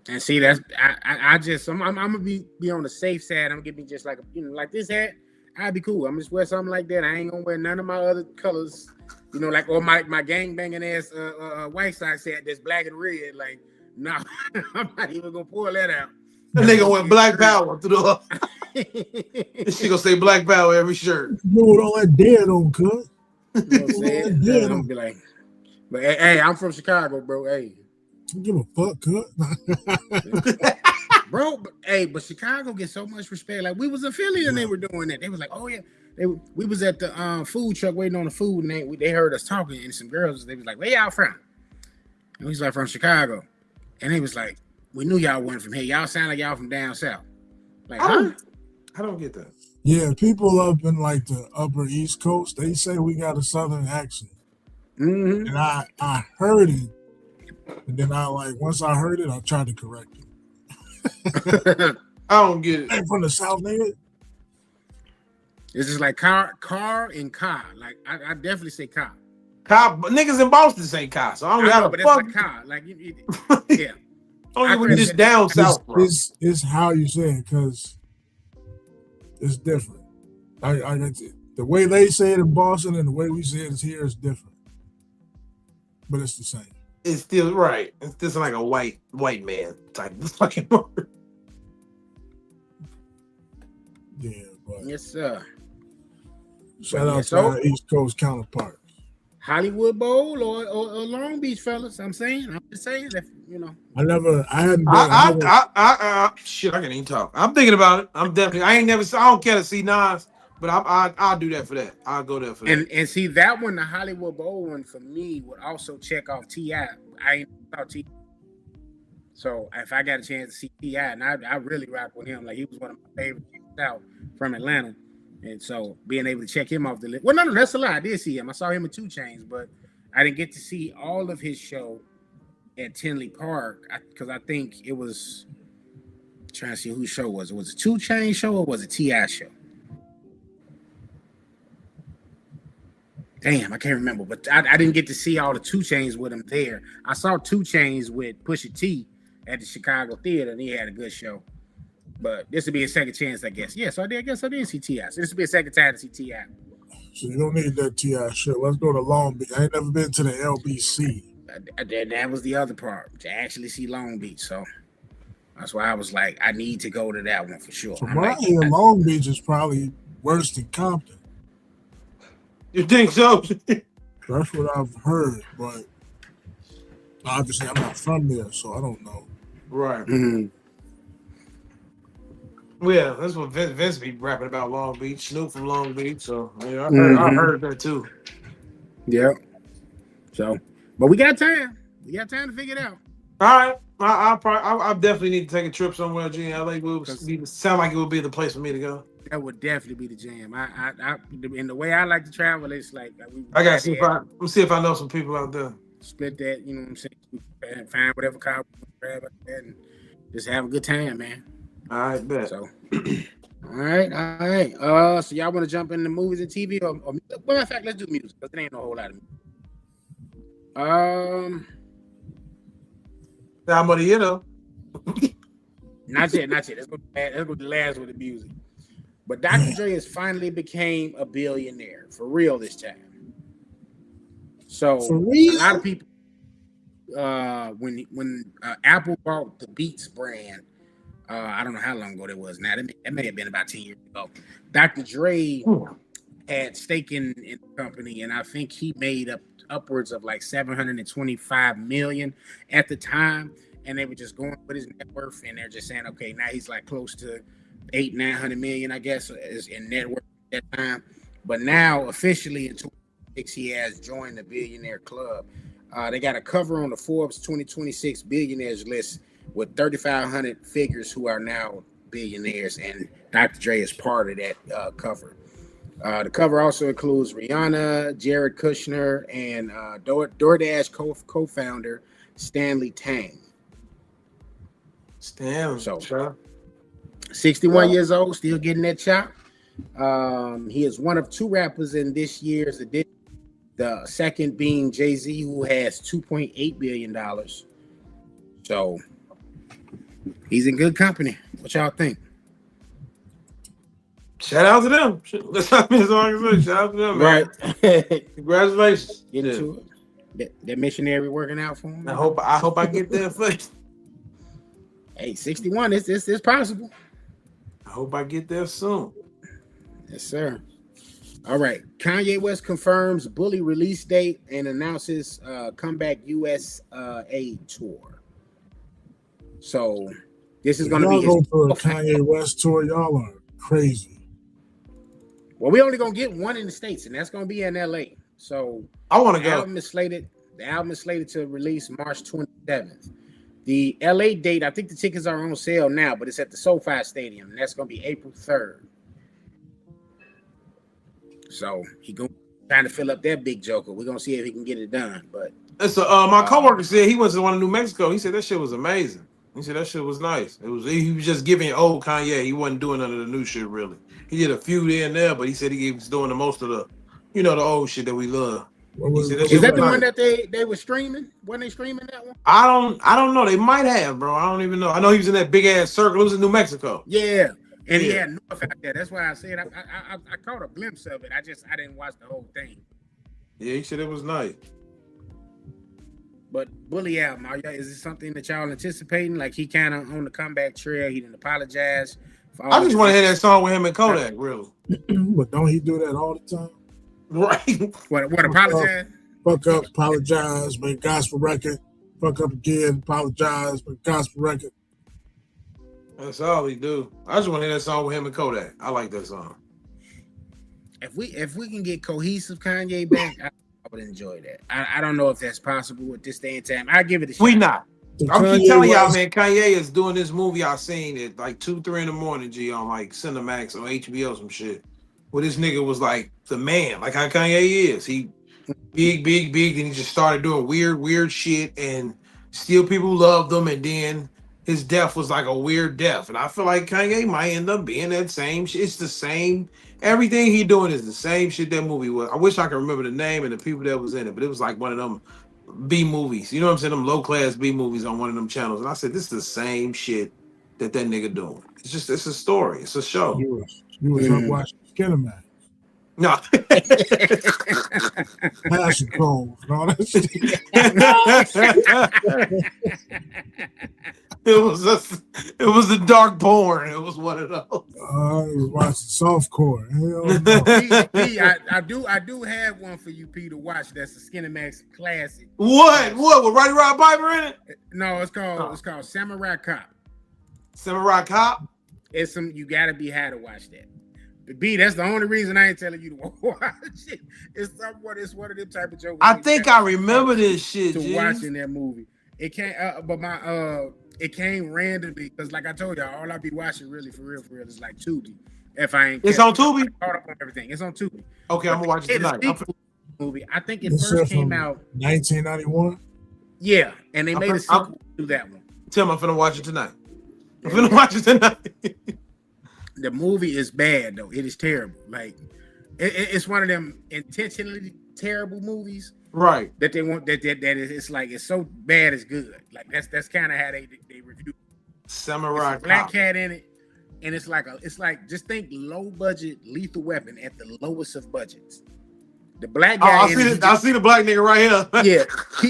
Speaker 1: And see, that's I'm gonna be on the safe side. I'm gonna get me just like like this hat. I'd be cool. I'm just wear something like that. I ain't gonna wear none of my other colors. Like or my gang banging ass White Sox hat that's black and red. Like, no, I'm not even gonna pull that out.
Speaker 2: That nigga went Black Power through the. This shit gonna say Black Power every shirt.
Speaker 3: You know all that dead on cut.
Speaker 1: You know what I'm saying? Yeah, I'm gonna be like, but hey, I'm from Chicago, bro. Hey,
Speaker 3: don't give a fuck, cut.
Speaker 1: Bro, but Chicago gets so much respect. Like we was in Philly and they were doing that. They was like, oh yeah, we was at the food truck waiting on the food and they heard us talking and some girls. They was like, where y'all from? And we was like, from Chicago. And they was like, we knew y'all weren't from here. Y'all sound like y'all from down south. Like, huh?
Speaker 2: I don't get that.
Speaker 3: Yeah, people up in like the upper East Coast, they say we got a Southern accent.
Speaker 1: Mm-hmm.
Speaker 3: And I heard it, and then once I heard it, I tried to correct it.
Speaker 2: I don't get it.
Speaker 3: I'm from the South, nigga.
Speaker 1: It's just like car and car. Like I definitely say car.
Speaker 2: Car, but niggas in Boston say car, so I don't got
Speaker 1: but
Speaker 2: a
Speaker 1: that's
Speaker 2: fuck.
Speaker 1: like car. Like yeah.
Speaker 2: Only when it's down south, bro.
Speaker 3: It's how you say it because it's different. The way they say it in Boston and the way we say it here is different, but it's the same.
Speaker 2: It's still right. It's just like a white man type of fucking word.
Speaker 3: Yeah, but
Speaker 1: yes, sir.
Speaker 3: Shout out to our East Coast counterparts.
Speaker 1: Hollywood Bowl or Long Beach, fellas. I'm just saying that,
Speaker 3: I hadn't been.
Speaker 2: Shit, I can't even talk. I'm thinking about it. I don't care to see Nas, but I'll do that for that. I'll go there for that.
Speaker 1: And see that one, the Hollywood Bowl one for me would also check off T.I. I ain't about T.I. So if I got a chance to see T.I., and I really rock with him. Like he was one of my favorite people out from Atlanta. And so being able to check him off the list. Well, no, that's a lie. I did see him. I saw him in 2 Chainz, but I didn't get to see all of his show at Tinley Park because I think it was trying to see whose show was it. Was it 2 Chainz show or was it T.I. show? Damn, I can't remember. But I didn't get to see all the 2 Chainz with him there. I saw 2 Chainz with Pusha T at the Chicago Theater, and he had a good show. But this would be a second chance, I guess. Yeah, so I guess I did see T.I. So this would be a second time to see T.I.
Speaker 3: So you don't need that T.I. shit. Let's go to Long Beach. I ain't never been to the LBC.
Speaker 1: That was the other part, to actually see Long Beach. So that's why I was like, I need to go to that one for sure.
Speaker 3: So Long Beach is probably worse than Compton.
Speaker 2: You think so?
Speaker 3: That's what I've heard, but obviously I'm not from there, so I don't know.
Speaker 2: Right.
Speaker 1: Mm-hmm.
Speaker 2: Well, yeah, that's what Vince be rapping about, Long Beach. Snoop from Long Beach, so yeah, I heard that too.
Speaker 1: Yeah. So, but we got time. We got time to figure it out.
Speaker 2: All right, I definitely need to take a trip somewhere. LA will sound like it would be the place for me to go.
Speaker 1: That would definitely be the jam. In the way I like to travel, it's like
Speaker 2: I got to see if I know some people out there.
Speaker 1: Split that, you know what I'm saying? And find whatever car we grab and just have a good time, man.
Speaker 2: All right, bet.
Speaker 1: So, all right. So y'all want to jump into movies and TV or matter of fact, let's do music because there ain't no whole lot of music.
Speaker 2: I'm gonna, you know.
Speaker 1: Not yet. Let's go the last with the music. But Dr. Dre has finally became a billionaire for real this time. So a lot of people, when Apple bought the Beats brand, I don't know how long ago that was. Now that may have been about 10 years ago. Dr. Dre had stake in the company, and I think he made upwards of like $725 million at the time. And they were just going with his net worth, and they're just saying, okay, now he's like close to $800-900 million, I guess, is in net worth at that time. But now, officially in 2026, he has joined the billionaire club. They got a cover on the Forbes 2026 billionaires list with 3,500 figures who are now billionaires, and Dr. Dre is part of that cover. The cover also includes Rihanna, Jared Kushner, and DoorDash co-founder Stanley Tang.
Speaker 2: Damn,
Speaker 1: so 61 years old, still getting that chop. He is one of two rappers in this year's edition. The second being Jay-Z, who has $2.8 billion. So he's in good company. What y'all think?
Speaker 2: Shout out to them. That's all I can say. Shout out to them, man. Right. Congratulations.
Speaker 1: Get into it. That missionary working out for him.
Speaker 2: I hope I get there first.
Speaker 1: Hey, 61, it's possible.
Speaker 2: I hope I get there soon.
Speaker 1: Yes, sir. All right. Kanye West confirms Bully release date and announces comeback USA tour. So this is going to be
Speaker 3: his... go for a Kanye West tour. Y'all are crazy.
Speaker 1: Well, we only going to get one in the States, and that's going to be in LA. So
Speaker 2: I want to go.
Speaker 1: The album is slated to release March 27th. The LA date, I think the tickets are on sale now, but it's at the SoFi Stadium, and that's going to be April 3rd. So he trying to fill up that big joker. We're going to see if he can get it done. But
Speaker 2: my coworker said he went to the one in New Mexico. He said that shit was amazing. He said that shit was nice. He was just giving old Kanye. He wasn't doing none of the new shit really. He did a few there and there, but he said he was doing the most of the, the old shit that we love.
Speaker 1: Is that the one that they were streaming? Weren't they streaming that one?
Speaker 2: I don't know. They might have, bro. I don't even know. I know he was in that big ass circle. It was in New Mexico.
Speaker 1: Yeah, and he had North out there. That's why I said I caught a glimpse of it. I didn't watch the whole thing.
Speaker 2: Yeah, he said it was nice.
Speaker 1: But Bully album, is it something that y'all anticipating? Like he kind of on the comeback trail. He didn't apologize.
Speaker 2: I just want to hear that song with him and Kodak, really.
Speaker 3: But don't he do that all the time?
Speaker 2: Right.
Speaker 1: What apologize?
Speaker 3: Fuck up, apologize, make gospel record. Fuck up again, apologize, make gospel record.
Speaker 2: That's all he do. I just want to hear that song with him and Kodak. I like that song.
Speaker 1: If we can get cohesive Kanye back, I would enjoy that. I don't know if that's possible at this day and time. I give it a shot.
Speaker 2: We not. I'm keep telling y'all, man, Kanye is doing this movie I seen at like 2-3 in the morning, G, on like Cinemax or HBO, some shit. Where this nigga was like the man, like how Kanye is. He big, and he just started doing weird shit, and still people loved him, and then his death was like a weird death. And I feel like Kanye might end up being that same shit. It's the same. Everything he doing is the same shit that movie was. I wish I could remember the name and the people that was in it, but it was like one of them B movies. You know what I'm saying? Them low class B movies on one of them channels. And I said, this is the same shit that nigga doing. It's a story. It's a show.
Speaker 3: You was watching Skinemax.
Speaker 2: No.
Speaker 3: Passion Cove. No, that shit.
Speaker 2: It was the dark porn. It was one of those.
Speaker 3: I was watching softcore.
Speaker 1: I do have one for you, P, to watch. That's a Skinemax classic.
Speaker 2: What? With Roddy Rod Piper in it?
Speaker 1: No, it's called Samurai Cop.
Speaker 2: Samurai Cop?
Speaker 1: It's you gotta be high to watch that. But B, that's the only reason I ain't telling you to watch it. It's one of them type of jokes.
Speaker 2: I think I remember this shit.
Speaker 1: To watching that movie. It came, it came randomly because, like I told y'all, all I be watching really for real is like Tubi. If I ain't,
Speaker 2: it's on Tubi.
Speaker 1: Caught up on everything. It's on Tubi.
Speaker 2: Okay, I'm gonna watch it tonight.
Speaker 1: Movie. I think it first came out
Speaker 3: 1991.
Speaker 1: Yeah, and they made a sequel to that one.
Speaker 2: Tell me, I'm finna watch it tonight. I'm finna watch it tonight.
Speaker 1: The movie is bad though. It is terrible. Like it's one of them intentionally terrible movies.
Speaker 2: Right.
Speaker 1: That they want that it's like it's so bad it's good. Like that's kind of how they review.
Speaker 2: Samurai
Speaker 1: Black Cat in it, and it's like just think low budget Lethal Weapon at the lowest of budgets. The black guy.
Speaker 2: I see the black nigga right
Speaker 1: here. Yeah,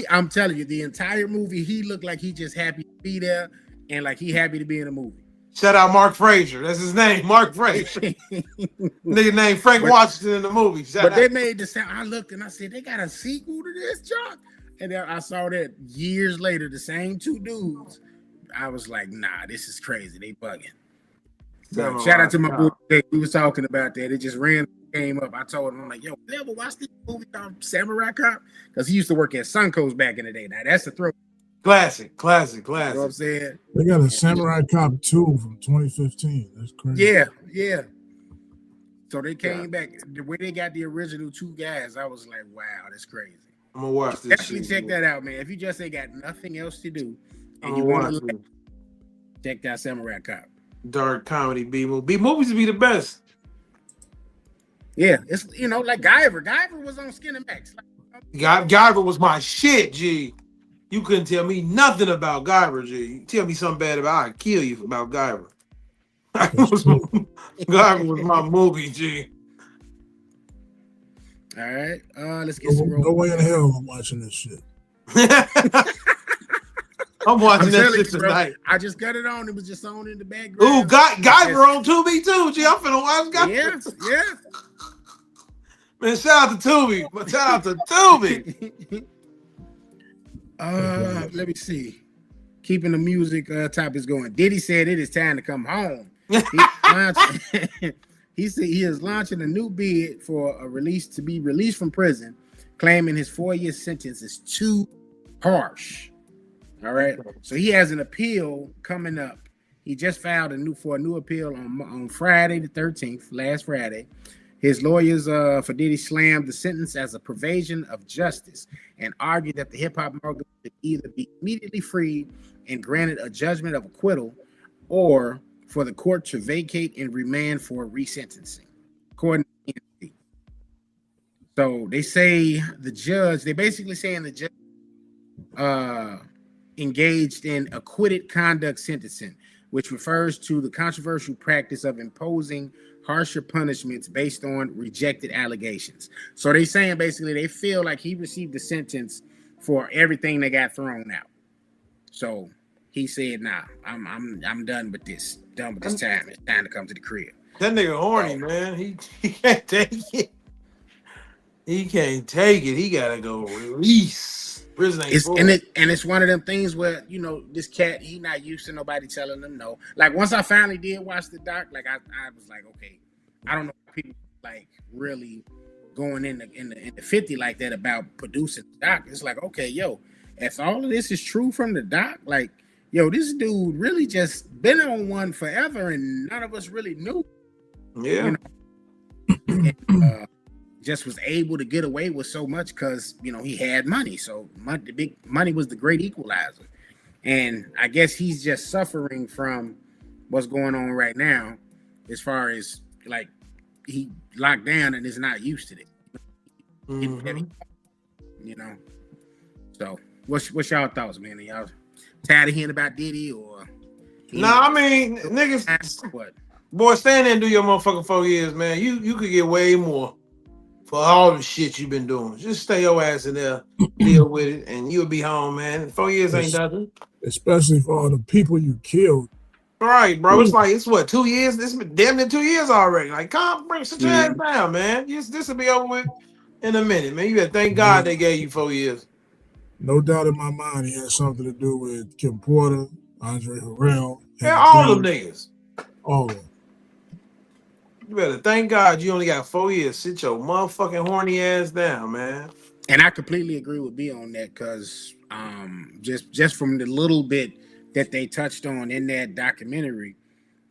Speaker 1: I'm telling you, the entire movie, he looked like he just happy to be there, and like he happy to be in the movie.
Speaker 2: Shout out Mark Frazier. That's his name, Mark Frazier. Nigga named Frank Washington in the movie.
Speaker 1: They made the sound. I looked and I said, they got a sequel to this, John. And then I saw that years later, the same two dudes. I was like, nah, this is crazy. They bugging. So, shout out to my boy. We was talking about that. It just randomly came up. I told him, I'm like, yo, you ever watch this movie called Samurai Cop? Because he used to work at Suncoast back in the day. Now that's the throw.
Speaker 2: Classic.
Speaker 1: You know what I'm saying?
Speaker 3: They got a Samurai Cop 2 from 2015. That's crazy.
Speaker 1: Yeah. So they came back. The way they got the original two guys, I was like, wow, that's crazy.
Speaker 2: I'm gonna watch this.
Speaker 1: Definitely check that out, man. If you just ain't got nothing else to do and you want to check out Samurai Cop.
Speaker 2: Dark comedy B movie. B movies would be the best.
Speaker 1: Yeah, it's like Guyver. Guyver was on Skin and Max.
Speaker 2: Guyver was my shit, G. You couldn't tell me nothing about Guyver, G. You tell me something bad about I'd kill you about Guyver. Guyver was my movie, G.
Speaker 1: All right, let's get some.
Speaker 3: No way in hell I'm watching this shit.
Speaker 2: I'm watching that shit tonight.
Speaker 1: I just got it on. It was just on in the background.
Speaker 2: Ooh, Guyver on Tubi too, G. I'm finna watch Guyver.
Speaker 1: Yeah.
Speaker 2: Man, shout out to Tubi. Shout out to Tubi.
Speaker 1: Let me see. Keeping the music topics going. Diddy said it is time to come home. He said he is launching a new bid for a release to be released from prison, claiming his 4-year sentence is too harsh. All right. So he has an appeal coming up. He just filed a new appeal on Friday the 13th, last Friday. His lawyers for Diddy slammed the sentence as a perversion of justice and argued that the hip-hop mogul should either be immediately freed and granted a judgment of acquittal or for the court to vacate and remand for resentencing, according to NBC. So they say they're basically saying the judge engaged in acquitted conduct sentencing, which refers to the controversial practice of imposing harsher punishments based on rejected allegations. So they're saying basically they feel like he received a sentence for everything that got thrown out. So he said, nah, I'm done with this. Done with this time. It's time to come to the crib.
Speaker 2: That nigga horny, man. He can't take it. He can't take it. He gotta go release. Prison ain't
Speaker 1: it's one of them things where this cat, he not used to nobody telling him no. Like once I finally did watch the doc, like I was like, okay, I don't know if people like really going in the 50 like that about producing the doc. It's like, okay, yo, if all of this is true from the doc, like, yo, this dude really just been on one forever and none of us really knew.
Speaker 2: Yeah.
Speaker 1: And, just was able to get away with so much because he had money. So the big money was the great equalizer. And I guess he's just suffering from what's going on right now, as far as like he locked down and is not used to it. Mm-hmm. So what's y'all thoughts, man? Are y'all tired of hearing about Diddy or?
Speaker 2: I mean, niggas. What? Boy, stand there and do your motherfucking 4 years, man. You could get way more for all the shit you've been doing. Just stay your ass in there, deal with it, and you'll be home, man. 4 years ain't nothing.
Speaker 3: Especially for all the people you killed.
Speaker 2: Right, bro. It's what, 2 years? This been damn near 2 years already. Like, sit your ass down, man. This will be over with in a minute, man. You better thank God they gave you 4 years.
Speaker 3: No doubt in my mind, he had something to do with Kim Porter, Andre Harrell.
Speaker 2: Yeah, all them niggas.
Speaker 3: All of them.
Speaker 2: You better thank God you only got 4 years. Sit your motherfucking horny ass down, man.
Speaker 1: And I completely agree with B on that because just from the little bit that they touched on in that documentary,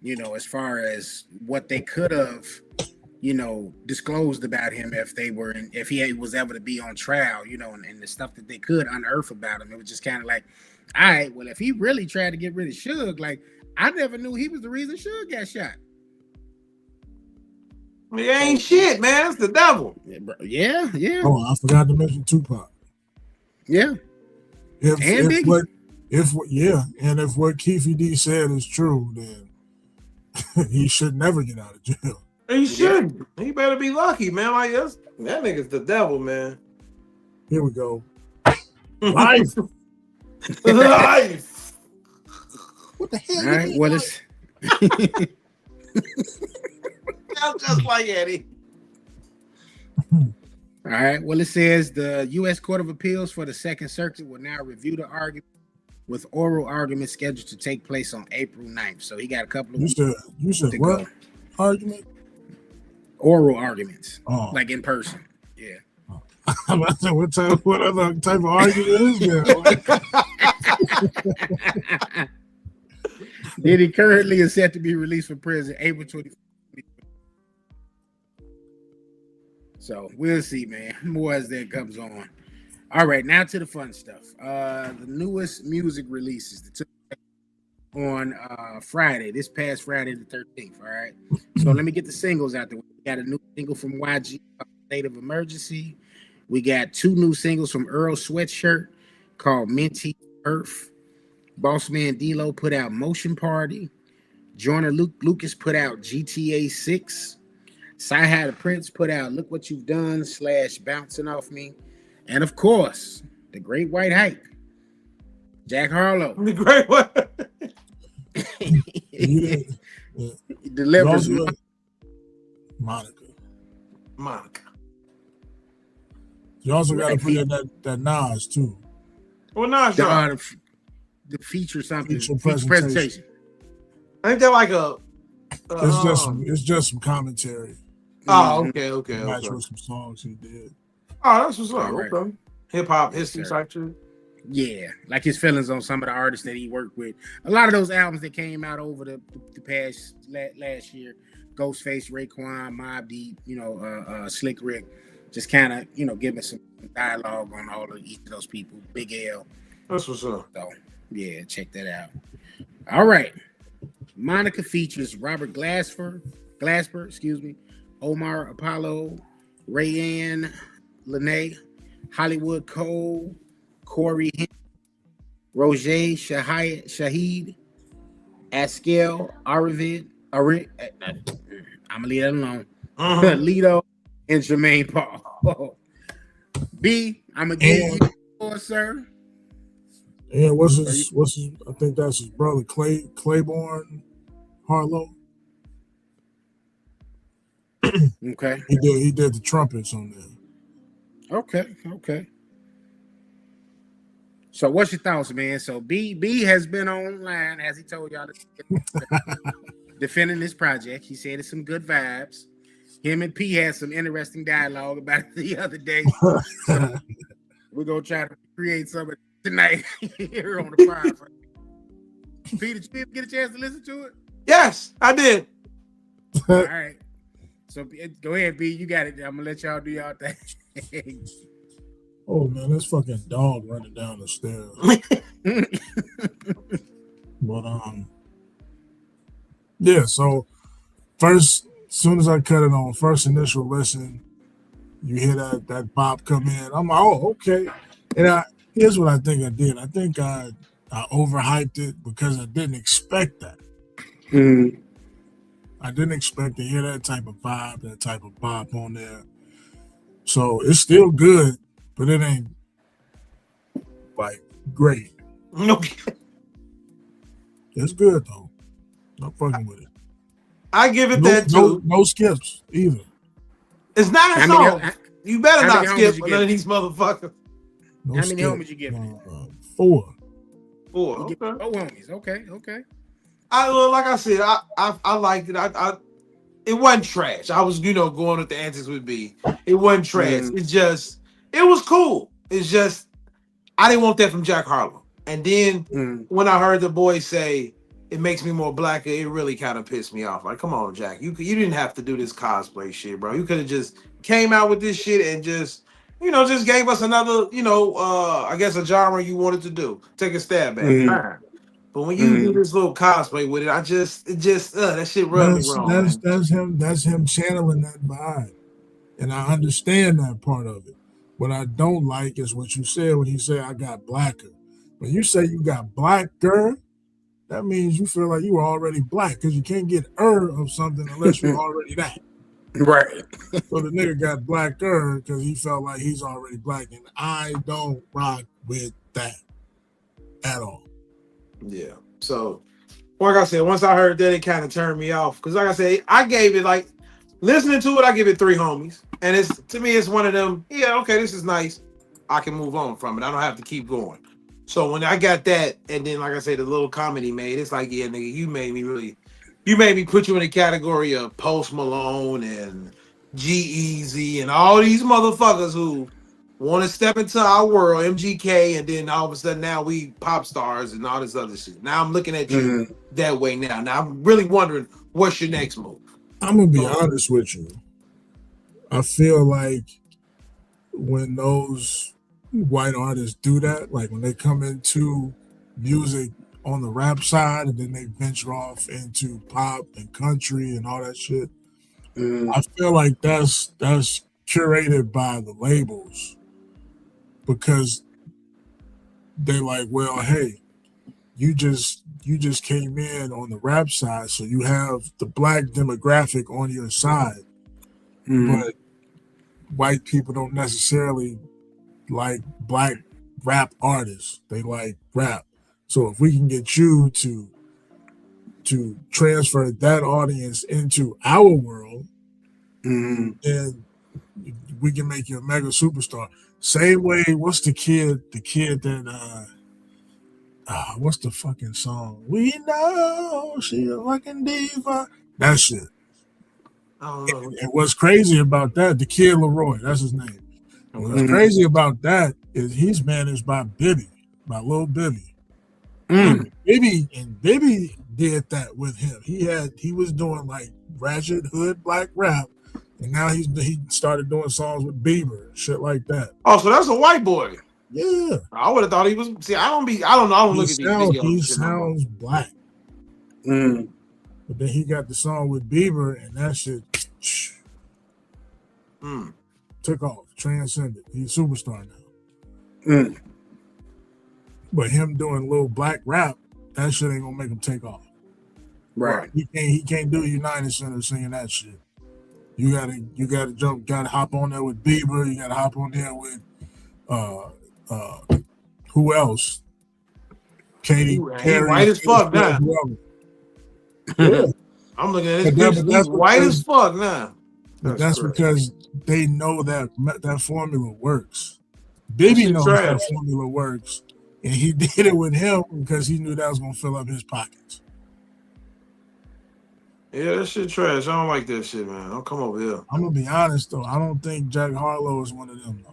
Speaker 1: you know, as far as what they could have, you know, disclosed about him if he was ever to be on trial, you know, and the stuff that they could unearth about him. It was just kind of like, all right, well, if he really tried to get rid of Suge, like, I never knew he was the reason Suge got shot.
Speaker 2: He ain't shit, man. It's the devil.
Speaker 1: Yeah.
Speaker 3: Oh, I forgot to mention Tupac.
Speaker 1: Yeah.
Speaker 3: If what Keefy D said is true, then he should never get out of jail.
Speaker 2: He shouldn't. He better be lucky, man. Like that nigga's the devil, man.
Speaker 3: Here we go. Life.
Speaker 2: Life.
Speaker 3: What the hell?
Speaker 1: All right. Well, it's
Speaker 2: Sounds just like Eddie.
Speaker 1: all right. Well, it says the U.S. Court of Appeals for the Second Circuit will now review the argument, with oral arguments scheduled to take place on April 9th. So he got a couple of
Speaker 3: You said what?
Speaker 1: go.
Speaker 3: Argument?
Speaker 1: Oral arguments.
Speaker 3: Oh.
Speaker 1: Like in person. Yeah.
Speaker 3: I'm about to say, what other type of argument is there?
Speaker 1: Diddy currently is set to be released from prison April 24th. So we'll see, man. More as that comes on. All right, now to the fun stuff. The newest music releases that took place on Friday, this past Friday the 13th. All right. So let me get the singles out there. We got a new single from YG, State of Emergency. We got 2 new singles from Earl Sweatshirt called Minty Earth. Bossman D-Lo put out Motion Party. Joyner Lucas put out GTA 6. Sci-Hi the Prince put out Look What You've Done / Bouncing Off Me. And of course, the Great White Hype, Jack Harlow.
Speaker 2: The Great White.
Speaker 3: He
Speaker 1: delivers
Speaker 3: Monica. You also got to put in that Nas too.
Speaker 2: Well, Nas,
Speaker 1: the feature something.
Speaker 3: Feature
Speaker 1: presentation.
Speaker 2: Ain't that like a?
Speaker 3: It's just some commentary.
Speaker 2: Oh, okay.
Speaker 3: Match with some songs he did.
Speaker 2: Oh, that's what's up.
Speaker 1: Right.
Speaker 2: Okay. Hip hop history type shit.
Speaker 1: Yeah, like his feelings on some of the artists that he worked with. A lot of those albums that came out over the past last year, Ghostface, Raekwon, Mobb Deep, you know, Slick Rick, just kind of, you know, giving some dialogue on all of each of those people. Big L.
Speaker 2: That's what's up.
Speaker 1: So yeah, check that out. All right, Monica features Robert Glasper, Omar Apollo, Rayanne Lene, Hollywood Cole, Corey Henry, Roger Shahid, Askel Aravid. I'm gonna leave that alone. Lito and Jermaine Paul. B, I'm gonna give you yours, sir.
Speaker 3: Yeah, what's his? I think that's his brother, Claiborne Harlow.
Speaker 1: Okay.
Speaker 3: He did the trumpets on there.
Speaker 1: Okay. So what's your thoughts, man? So B has been online, as he told y'all, defending this project. He said it's some good vibes. Him and P had some interesting dialogue about it the other day. So we're gonna try to create some of it tonight here on the pod. P, did you get a chance to listen to it?
Speaker 2: Yes, I did.
Speaker 1: All right. So go ahead, B. You got it. I'm gonna let y'all do y'all thing.
Speaker 3: Oh man, this fucking dog running down the stairs. But yeah. So first, as soon as I cut it on, first initial listen, you hear that bop come in. I'm like, oh, okay. And here's what I think I did. I think I overhyped it because I didn't expect that.
Speaker 1: Mm-hmm.
Speaker 3: I didn't expect to hear that type of vibe, that type of bop on there. So it's still good, but it ain't like great.
Speaker 2: Okay.
Speaker 3: It's good though. I'm fucking with it.
Speaker 2: I give it that too.
Speaker 3: No skips either.
Speaker 2: It's not a song. You better not skip none of these motherfuckers.
Speaker 3: No
Speaker 1: how many homies you give it?
Speaker 3: 4.
Speaker 2: 4.
Speaker 1: Okay. 4 homies. Okay.
Speaker 2: Like I said, I liked it. It wasn't trash. I was, going with the antics would be. It wasn't trash. It was cool. It's just I didn't want that from Jack Harlow. And then when I heard the boy say, it makes me more blacker. It really kind of pissed me off. Like, come on, Jack, you didn't have to do this cosplay shit, bro. You could have just came out with this shit and just just gave us another, I guess a genre you wanted to do. Take a stab at it. Fine. But when you do this little cosplay with it, that shit rubbed me wrong, man.
Speaker 3: That's him channeling that vibe. And I understand that part of it. What I don't like is what you said when he said I got blacker. When you say you got blacker, that means you feel like you were already black because you can't get of something unless you're already that.
Speaker 1: Right.
Speaker 3: So the nigga got blacker because he felt like he's already black, and I don't rock with that at all.
Speaker 2: Yeah. So, like I said, once I heard that, it kind of turned me off. Because, like I said, I gave it listening to it, I give it 3 homies, and to me, it's one of them. Yeah, okay, this is nice. I can move on from it. I don't have to keep going. So when I got that, and then like I said, the little comment he made, it's like, yeah, nigga, you made me put you in the category of Post Malone and G-Eazy and all these motherfuckers who want to step into our world, MGK, and then all of a sudden now we pop stars and all this other shit. Now I'm looking at you that way now. Now I'm really wondering, what's your next move?
Speaker 3: I'm gonna be honest with you. I feel like when those white artists do that, like when they come into music on the rap side and then they venture off into pop and country and all that shit, I feel like that's curated by the labels because they're like, well, hey, you just came in on the rap side, so you have the black demographic on your side, but white people don't necessarily like black rap artists. They like rap. So if we can get you to transfer that audience into our world, then we can make you a mega superstar. Same way, what's the kid that what's the fucking song? We know she a fucking diva. That shit.
Speaker 2: I don't know.
Speaker 3: And what's crazy about that, the kid Leroy, that's his name. And what's crazy about that is he's managed by Lil Bibby. And Bibby did that with him. He was doing like ratchet hood black rap, and now he started doing songs with Bieber and shit like that.
Speaker 2: Oh, so that's a white boy.
Speaker 3: Yeah.
Speaker 2: I would have thought he was. See, I don't know. I don't look at these videos.
Speaker 3: He sounds black. But then he got the song with Bieber, and that shit took off, transcended. He's a superstar now. But him doing a little black rap, that shit ain't gonna make him take off.
Speaker 1: Right.
Speaker 3: He can't do United Center singing that shit. You gotta hop on there with Bieber. You gotta hop on there with who else? Katy Perry.
Speaker 2: White as fuck now.
Speaker 3: Yeah.
Speaker 2: I'm looking at this picture. He's white as fuck now.
Speaker 3: That's because they know that formula works. Bibby knows that formula works, and he did it with him because he knew that was gonna fill up his pockets.
Speaker 2: Yeah, that shit trash. I don't like that shit, man. Don't come over here.
Speaker 3: I'm gonna be honest though. I don't think Jack Harlow is one of them though.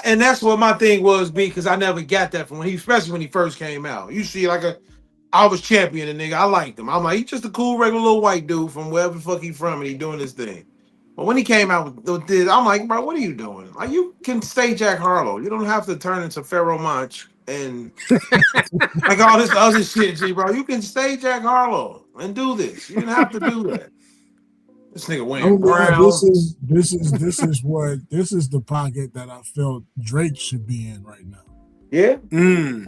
Speaker 2: And that's what my thing was, because I never got that from especially when he first came out. You see, I was championing the nigga. I liked him. I'm like, he's just a cool, regular little white dude from wherever the fuck he from, and he doing his thing. But when he came out with this, I'm like, bro, what are you doing? Like, you can stay Jack Harlow. You don't have to turn into Pharaoh Monch and like all this other shit, G, bro. You can stay Jack Harlow and do this. You didn't have to do that. This nigga wearing brown.
Speaker 3: This is the pocket that I felt Drake should be in right now.
Speaker 2: Yeah,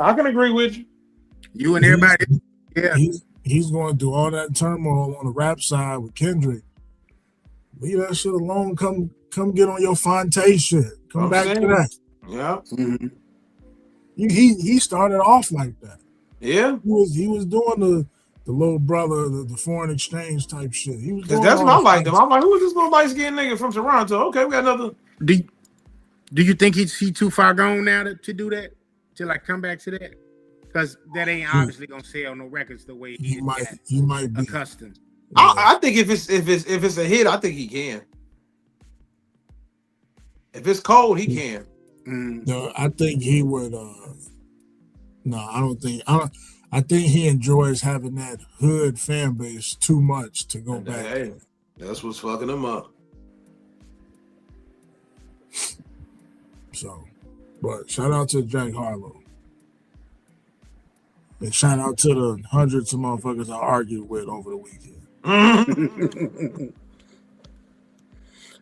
Speaker 2: I can agree with you.
Speaker 1: You and everybody. Yeah,
Speaker 3: he's going through all that turmoil on the rap side with Kendrick. Leave that shit alone. Come get on your Fonte shit. Come back to that.
Speaker 2: Yeah.
Speaker 3: He started off like that.
Speaker 2: Yeah.
Speaker 3: He was doing the little brother, the foreign exchange type shit. He was.
Speaker 2: That's what I liked him. I'm like, who is this little light skinned nigga from Toronto? Okay, we got another.
Speaker 1: Do you think he's too far gone now to do that? To come back to that? Because that ain't obviously gonna sell no records the way he
Speaker 3: might be
Speaker 1: accustomed.
Speaker 2: I think if it's a hit, I think he can. If it's cold, he can.
Speaker 3: No, I think he would. No, I don't think. I I think he enjoys having that hood fan base too much to go back.
Speaker 2: Hey, that's what's fucking him up.
Speaker 3: So, but shout out to Jack Harlow. And shout out to the hundreds of motherfuckers I argued with over the weekend.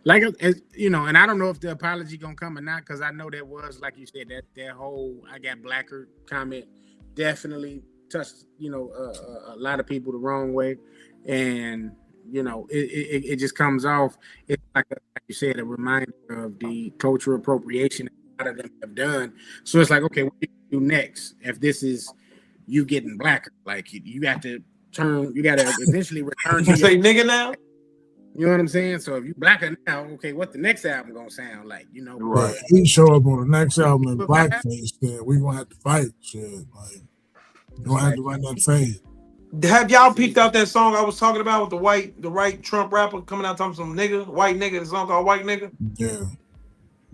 Speaker 1: Like, you know, and I don't know if the apology gonna come or not, because I know there was, like you said, that whole "I got blacker" comment definitely touched, you know, a lot of people the wrong way, and you know, it just comes off. It's like you said, a reminder of the cultural appropriation a lot of them have done. So it's like, okay, what do you do next if this is you getting blacker? Like, you got to turn, you got to eventually return to
Speaker 2: say nigga now.
Speaker 1: You know what I'm saying? So if you blacker now, okay, what the next album gonna sound like? You know,
Speaker 3: right? He show up on the next album in blackface, then we gonna have to fight. Shit, like you gonna have to run that fade.
Speaker 2: Have y'all peeped out that song I was talking about with the right Trump rapper coming out talking some nigga, white nigga? The song called White Nigga.
Speaker 3: Yeah,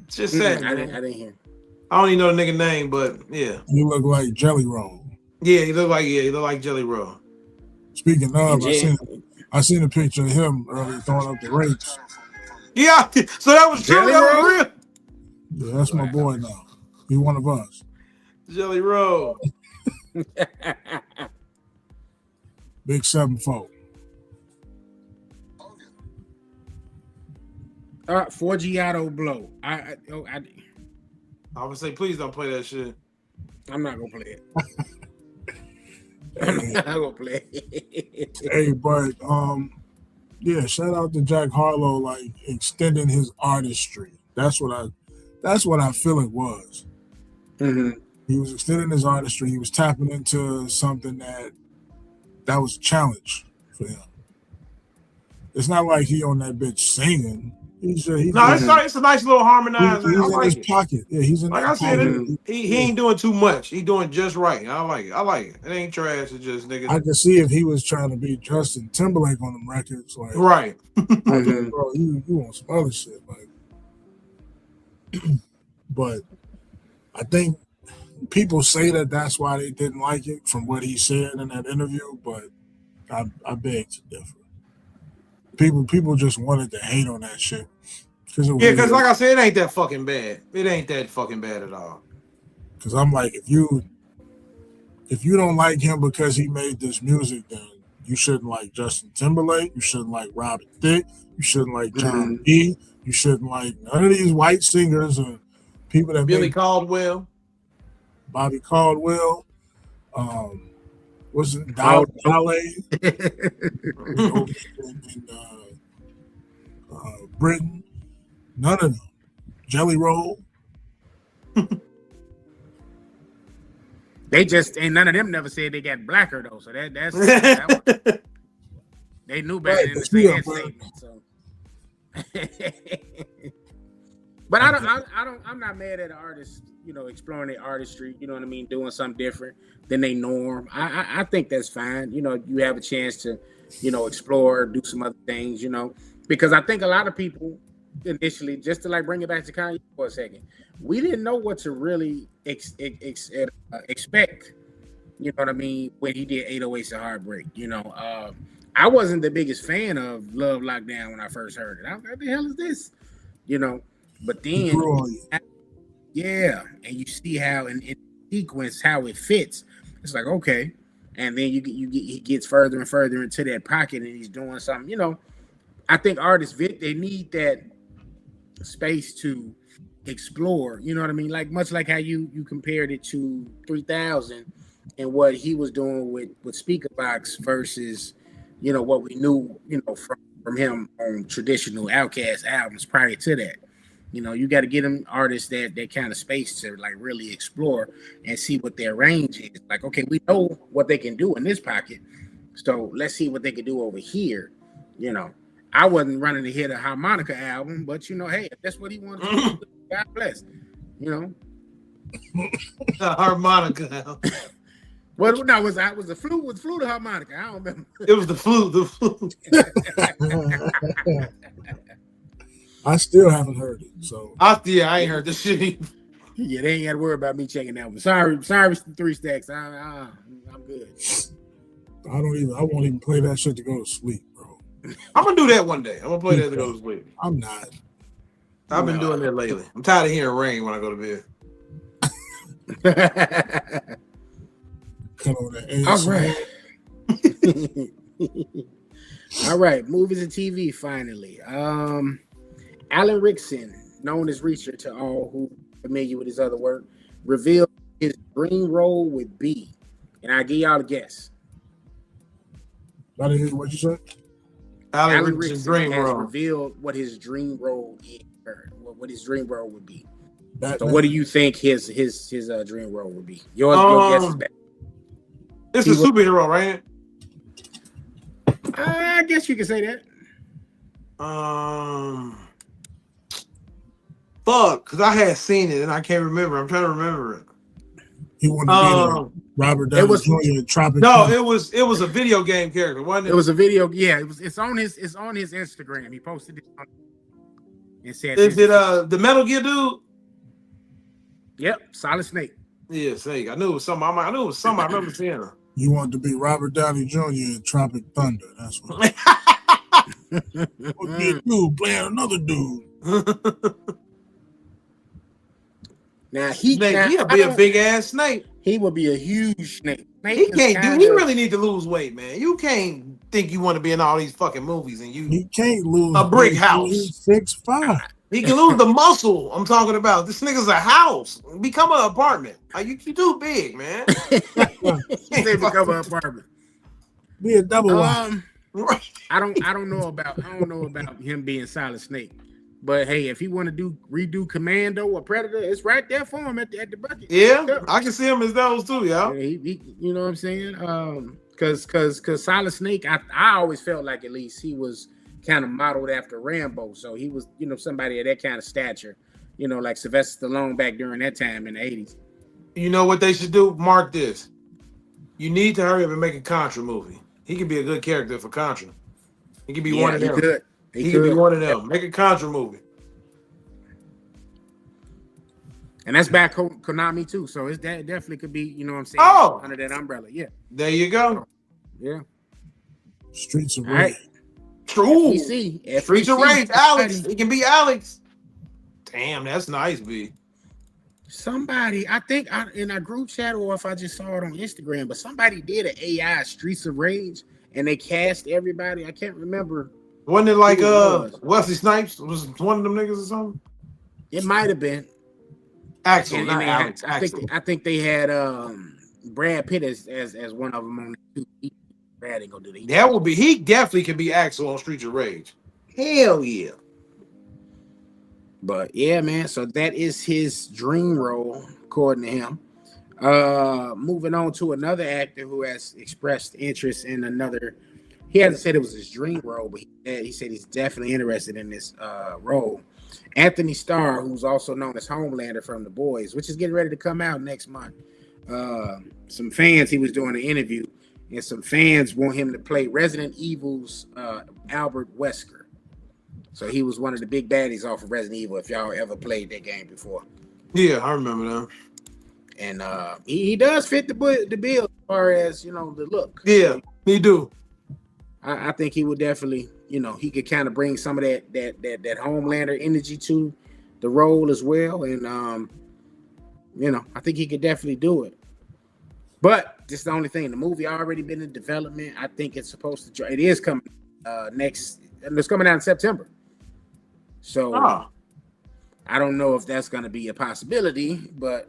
Speaker 2: it's just sad.
Speaker 1: I didn't hear.
Speaker 2: I don't even know the nigga name, but yeah,
Speaker 3: you look like Jelly Roll.
Speaker 2: Yeah, he look like Jelly Roll.
Speaker 3: Speaking of, I seen a picture of him earlier throwing up the rakes.
Speaker 2: Yeah, so that was true. That was real.
Speaker 3: Yeah, that's my boy now. He one of us.
Speaker 2: Jelly Roll.
Speaker 3: Big 7-4.
Speaker 1: 4G auto blow. I
Speaker 2: would say, please don't play that shit.
Speaker 1: I'm not gonna play it. I'm not gonna play it.
Speaker 3: Hey, but yeah, shout out to Jack Harlow, like extending his artistry. That's what I feel it was.
Speaker 1: Mm-hmm.
Speaker 3: He was extending his artistry. He was tapping into something that was a challenge for him. It's not like he on that bitch singing. It's
Speaker 2: a nice little harmonizer.
Speaker 3: He's in his pocket. Yeah, he's in.
Speaker 2: Like I said, he ain't doing too much. He doing just right. I like it. It ain't trash. It's just niggas.
Speaker 3: I can see if he was trying to be Justin Timberlake on them records, like
Speaker 2: right.
Speaker 3: Bro, you want some other shit, like. But I think people say that that's why they didn't like it from what he said in that interview, but I beg to differ. People just wanted to hate on that shit.
Speaker 2: Because like I said, it ain't that fucking bad. It ain't that fucking bad at all.
Speaker 3: Because I'm like, if you don't like him because he made this music, then you shouldn't like Justin Timberlake. You shouldn't like Robin Thicke. You shouldn't like John B. You shouldn't like none of these white singers or people that
Speaker 2: Billy Caldwell,
Speaker 3: Bobby Caldwell. Was it Ballet? Britain. None of them. Jelly Roll.
Speaker 1: They just ain't none of them never said they got blacker though. So that they knew better than to say that statement. So. But I'm not mad at an artist, you know, exploring their artistry, you know what I mean, doing something different than they norm. I think that's fine. You know, you have a chance to, you know, explore, do some other things, you know, because I think a lot of people initially, just to like bring it back to Kanye for a second, we didn't know what to really expect, you know what I mean, when he did 808s of Heartbreak, you know. I wasn't the biggest fan of Love Lockdown when I first heard it. I was like, what the hell is this? You know, but then, yeah, and you see how in sequence how it fits. It's like, okay, and then he gets further and further into that pocket, and he's doing something. You know, I think artists they need that space to explore. You know what I mean? Like much like how you compared it to 3000 and what he was doing with Speakerbox versus, you know, what we knew, you know, from him on traditional Outkast albums prior to that. You know, you got to get them artists that kind of space to like really explore and see what their range is. Like, okay, we know what they can do in this pocket, so let's see what they can do over here. You know, I wasn't running to hear the Harmonica album, but you know, hey, if that's what he wanted to do, God bless. You know,
Speaker 2: the Harmonica album.
Speaker 1: Well, no, was the flute? Was flute or harmonica? I don't remember.
Speaker 2: It was the flute. The flute.
Speaker 3: I still haven't heard it. So
Speaker 2: I ain't heard this shit.
Speaker 1: Yeah, they ain't got to worry about me checking that one. Sorry, 3 Stacks. I'm good.
Speaker 3: I won't even play that shit to go to sleep, bro.
Speaker 2: I'm gonna do that one day. I'm gonna play that to go to sleep.
Speaker 3: I'm not.
Speaker 2: I've been doing that lately. I'm tired of hearing rain when I go to bed.
Speaker 3: Cut on that
Speaker 1: All right. All right. Movies and TV finally. Alan Rickson, known as Reacher to all who are familiar with his other work, revealed his dream role would be. And I'll give y'all a guess.
Speaker 3: I didn't hear what you said.
Speaker 2: Alan Rickson
Speaker 1: has revealed what his dream role is, or what his dream role would be.
Speaker 3: Batman.
Speaker 1: So, what do you think his dream role would be? Your guess is back.
Speaker 2: It's a superhero, right?
Speaker 1: I guess you can say that.
Speaker 2: Fuck, because I had seen it and I can't remember. I'm trying to remember it.
Speaker 3: He wanted to be Robert Downey Jr. in Tropic.
Speaker 2: No, it was a video game character, wasn't it?
Speaker 1: It was a video. Yeah, it's on his Instagram. He posted it and said,
Speaker 2: "Is it the Metal Gear dude?"
Speaker 1: Yep, Solid Snake.
Speaker 2: Yeah, Snake. I knew it was something. I knew it was something. I remember seeing her.
Speaker 3: You wanted to be Robert Downey Jr. in Tropic Thunder. That's what. What be a dude playing another dude?
Speaker 1: Now he'll
Speaker 2: be a big ass snake.
Speaker 1: He would be a huge snake.
Speaker 2: He can't do. He really need to lose weight, man. You can't think you want to be in all these fucking movies and you
Speaker 3: can't lose
Speaker 2: a brick house.
Speaker 3: He's 6'5".
Speaker 2: He can lose the muscle. I'm talking about. This nigga's a house. Become an apartment. You too big, man.
Speaker 1: They become an apartment.
Speaker 3: Be a double wide.
Speaker 1: I don't know about him being Solid Snake. But hey, if he want to redo Commando or Predator, it's right there for him at the bucket.
Speaker 2: Yeah, I can see him as those too, y'all.
Speaker 1: Yeah, he, you know what I'm saying? Because Solid Snake, I always felt like at least he was kind of modeled after Rambo, so he was somebody of that kind of stature, like Sylvester Stallone back during that time in the 80s.
Speaker 2: You know what they should do? Mark this. You need to hurry up and make a Contra movie. He could be a good character for Contra. He could be one of them. He could be one of them. Make a Contra movie.
Speaker 1: And that's back Konami too. So that definitely could be, what I'm saying, under that umbrella. Yeah.
Speaker 2: There you go.
Speaker 1: Yeah.
Speaker 3: Streets of
Speaker 1: Rage.
Speaker 2: True.
Speaker 1: FEC.
Speaker 2: Streets of Rage. Alex. It can be Alex. Damn, that's nice, B.
Speaker 1: Somebody, I think in our group chat, or if I just saw it on Instagram, but somebody did an AI Streets of Rage and they cast everybody. I can't remember.
Speaker 2: Wasn't it like Wesley Snipes was one of them niggas or something?
Speaker 1: It might have been.
Speaker 2: Axel, not Alex.
Speaker 1: I think they had Brad Pitt as one of them on the two. Brad ain't gonna do that.
Speaker 2: That would be. He definitely could be Axel on Streets of Rage. Hell yeah.
Speaker 1: But yeah, man. So that is his dream role, according to him. Moving on to another actor who has expressed interest in another. He hasn't said it was his dream role, but he said he's definitely interested in this role. Anthony Starr, who's also known as Homelander from The Boys, which is getting ready to come out next month. Some fans, he was doing an interview, and some fans want him to play Resident Evil's Albert Wesker. So he was one of the big baddies off of Resident Evil, if y'all ever played that game before.
Speaker 2: Yeah, I remember that.
Speaker 1: And he does fit the bill as far as, the look.
Speaker 2: Yeah, he do.
Speaker 1: I think he would definitely, he could kind of bring some of that Homelander energy to the role as well. And, I think he could definitely do it. But this is the only thing. The movie already been in development. I think it's supposed to, it is coming it's coming out in September. So I don't know if that's going to be a possibility, but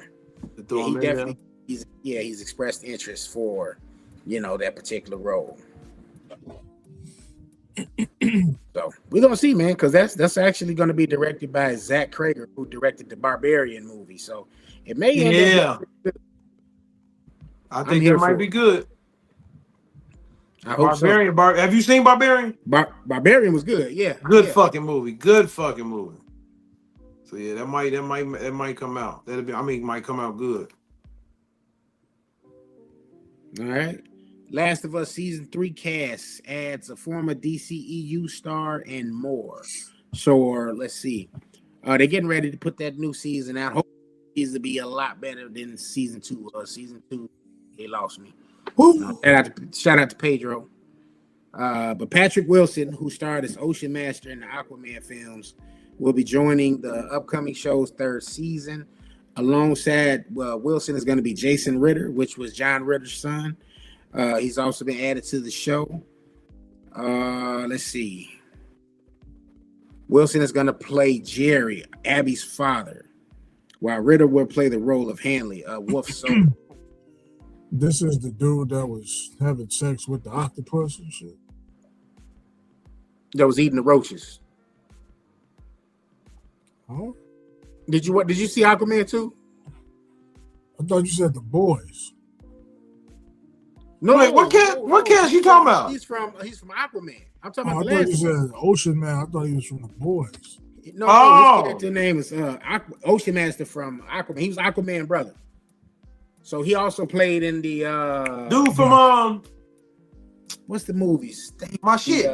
Speaker 1: he definitely, he's expressed interest for, that particular role. So we're gonna see, man, because that's actually gonna be directed by Zach Krager, who directed the Barbarian movie. So it may end up.
Speaker 2: I think it might be good.
Speaker 1: I hope
Speaker 2: Barbarian. So. Have you seen Barbarian?
Speaker 1: Barbarian was good. Yeah,
Speaker 2: good fucking movie. Good fucking movie. So yeah, that might come out. Might come out good.
Speaker 1: All right. Last of Us Season 3 cast adds a former DCEU star and more. So let's see. They're getting ready to put that new season out. Hopefully it will be a lot better than Season 2. Season 2, they lost me. Shout out to Pedro. But Patrick Wilson, who starred as Ocean Master in the Aquaman films, will be joining the upcoming show's third season. Alongside Wilson is going to be Jason Ritter, which was John Ritter's son. He's also been added to the show. Let's see. Wilson is going to play Jerry, Abby's father, while Ritter will play the role of Hanley, Wolf's son.
Speaker 3: This is the dude that was having sex with the octopus and shit.
Speaker 1: That was eating the roaches.
Speaker 3: Huh?
Speaker 1: Did you see Aquaman 2?
Speaker 3: I thought you said The Boys.
Speaker 1: No,
Speaker 2: wait, what cast you talking about?
Speaker 1: He's from Aquaman. I'm talking about
Speaker 3: I
Speaker 1: the
Speaker 3: thought
Speaker 1: last
Speaker 3: you said Ocean Man. I thought he was from The Boys.
Speaker 1: No, his character name is Ocean Master from Aquaman. He was Aquaman brother. So he also played in the
Speaker 2: dude from
Speaker 1: what's the movies?
Speaker 2: My shit.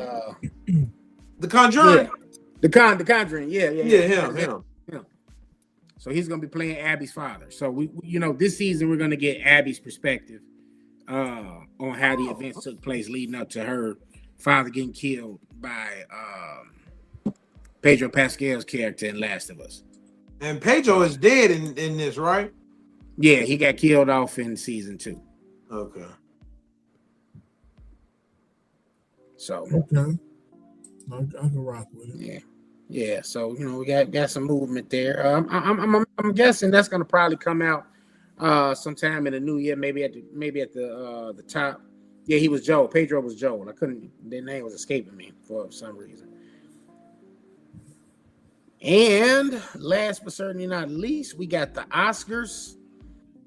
Speaker 2: The Conjuring.
Speaker 1: Yeah. The Conjuring. Yeah,
Speaker 2: him.
Speaker 1: So he's gonna be playing Abby's father. So we this season we're gonna get Abby's perspective on how the events took place leading up to her father getting killed by Pedro Pascal's character in Last of Us.
Speaker 2: And Pedro is dead in this, right?
Speaker 1: Yeah, he got killed off in season 2.
Speaker 2: Okay.
Speaker 1: So
Speaker 3: okay, I can rock with it.
Speaker 1: Yeah. So we got some movement there. I'm guessing that's gonna probably come out sometime in the new year, maybe at the top. Yeah, he was Joel. Pedro was Joel. Their name was escaping me for some reason. And last but certainly not least, we got the Oscars.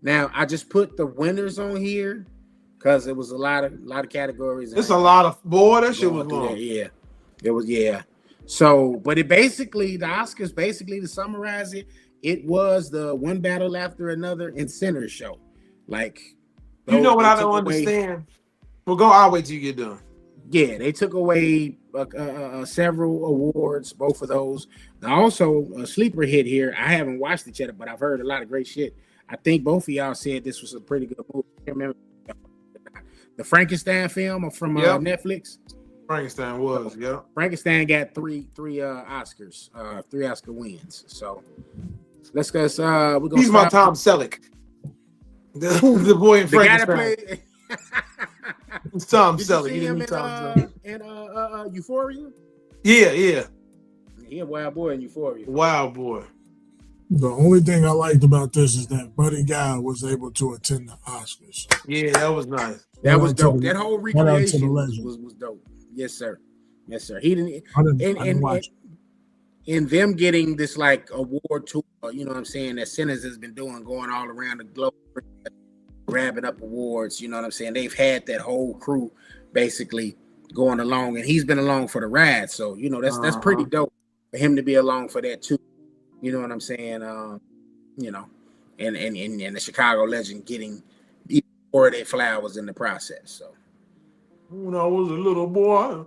Speaker 1: Now, I just put the winners on here because it was a lot of categories.
Speaker 2: It's a lot of that shit was long.
Speaker 1: Yeah, it was. Yeah. So, but the Oscars basically to summarize it was the one battle after another in center show. Like,
Speaker 2: what I don't understand. Well, I'll wait till you get done.
Speaker 1: Yeah, they took away several awards, both of those. Also, a sleeper hit here. I haven't watched it yet, but I've heard a lot of great shit. I think both of y'all said this was a pretty good movie. I remember the Frankenstein film from Netflix.
Speaker 2: Frankenstein was, yeah.
Speaker 1: Frankenstein got three Oscars, 3 Oscar wins. So let's go. We're gonna.
Speaker 2: He's my Tom Selleck. The boy in Frankenstein. It's Tom Selleck.
Speaker 1: You see him in Euphoria?
Speaker 2: Yeah.
Speaker 1: He a wild boy in Euphoria.
Speaker 2: Wild boy.
Speaker 3: The only thing I liked about this is that Buddy Guy was able to attend the Oscars.
Speaker 2: Yeah, that was nice.
Speaker 1: That was dope. That whole recreation was dope. Yes, sir. He didn't. I didn't watch it. And them getting this like award tour, that Sinners has been doing, going all around the globe, grabbing up awards. They've had that whole crew basically going along, and he's been along for the ride. So that's pretty dope for him to be along for that too. You know what I'm saying? And the Chicago legend getting even more of their flowers in the process. So
Speaker 2: when I was a little boy.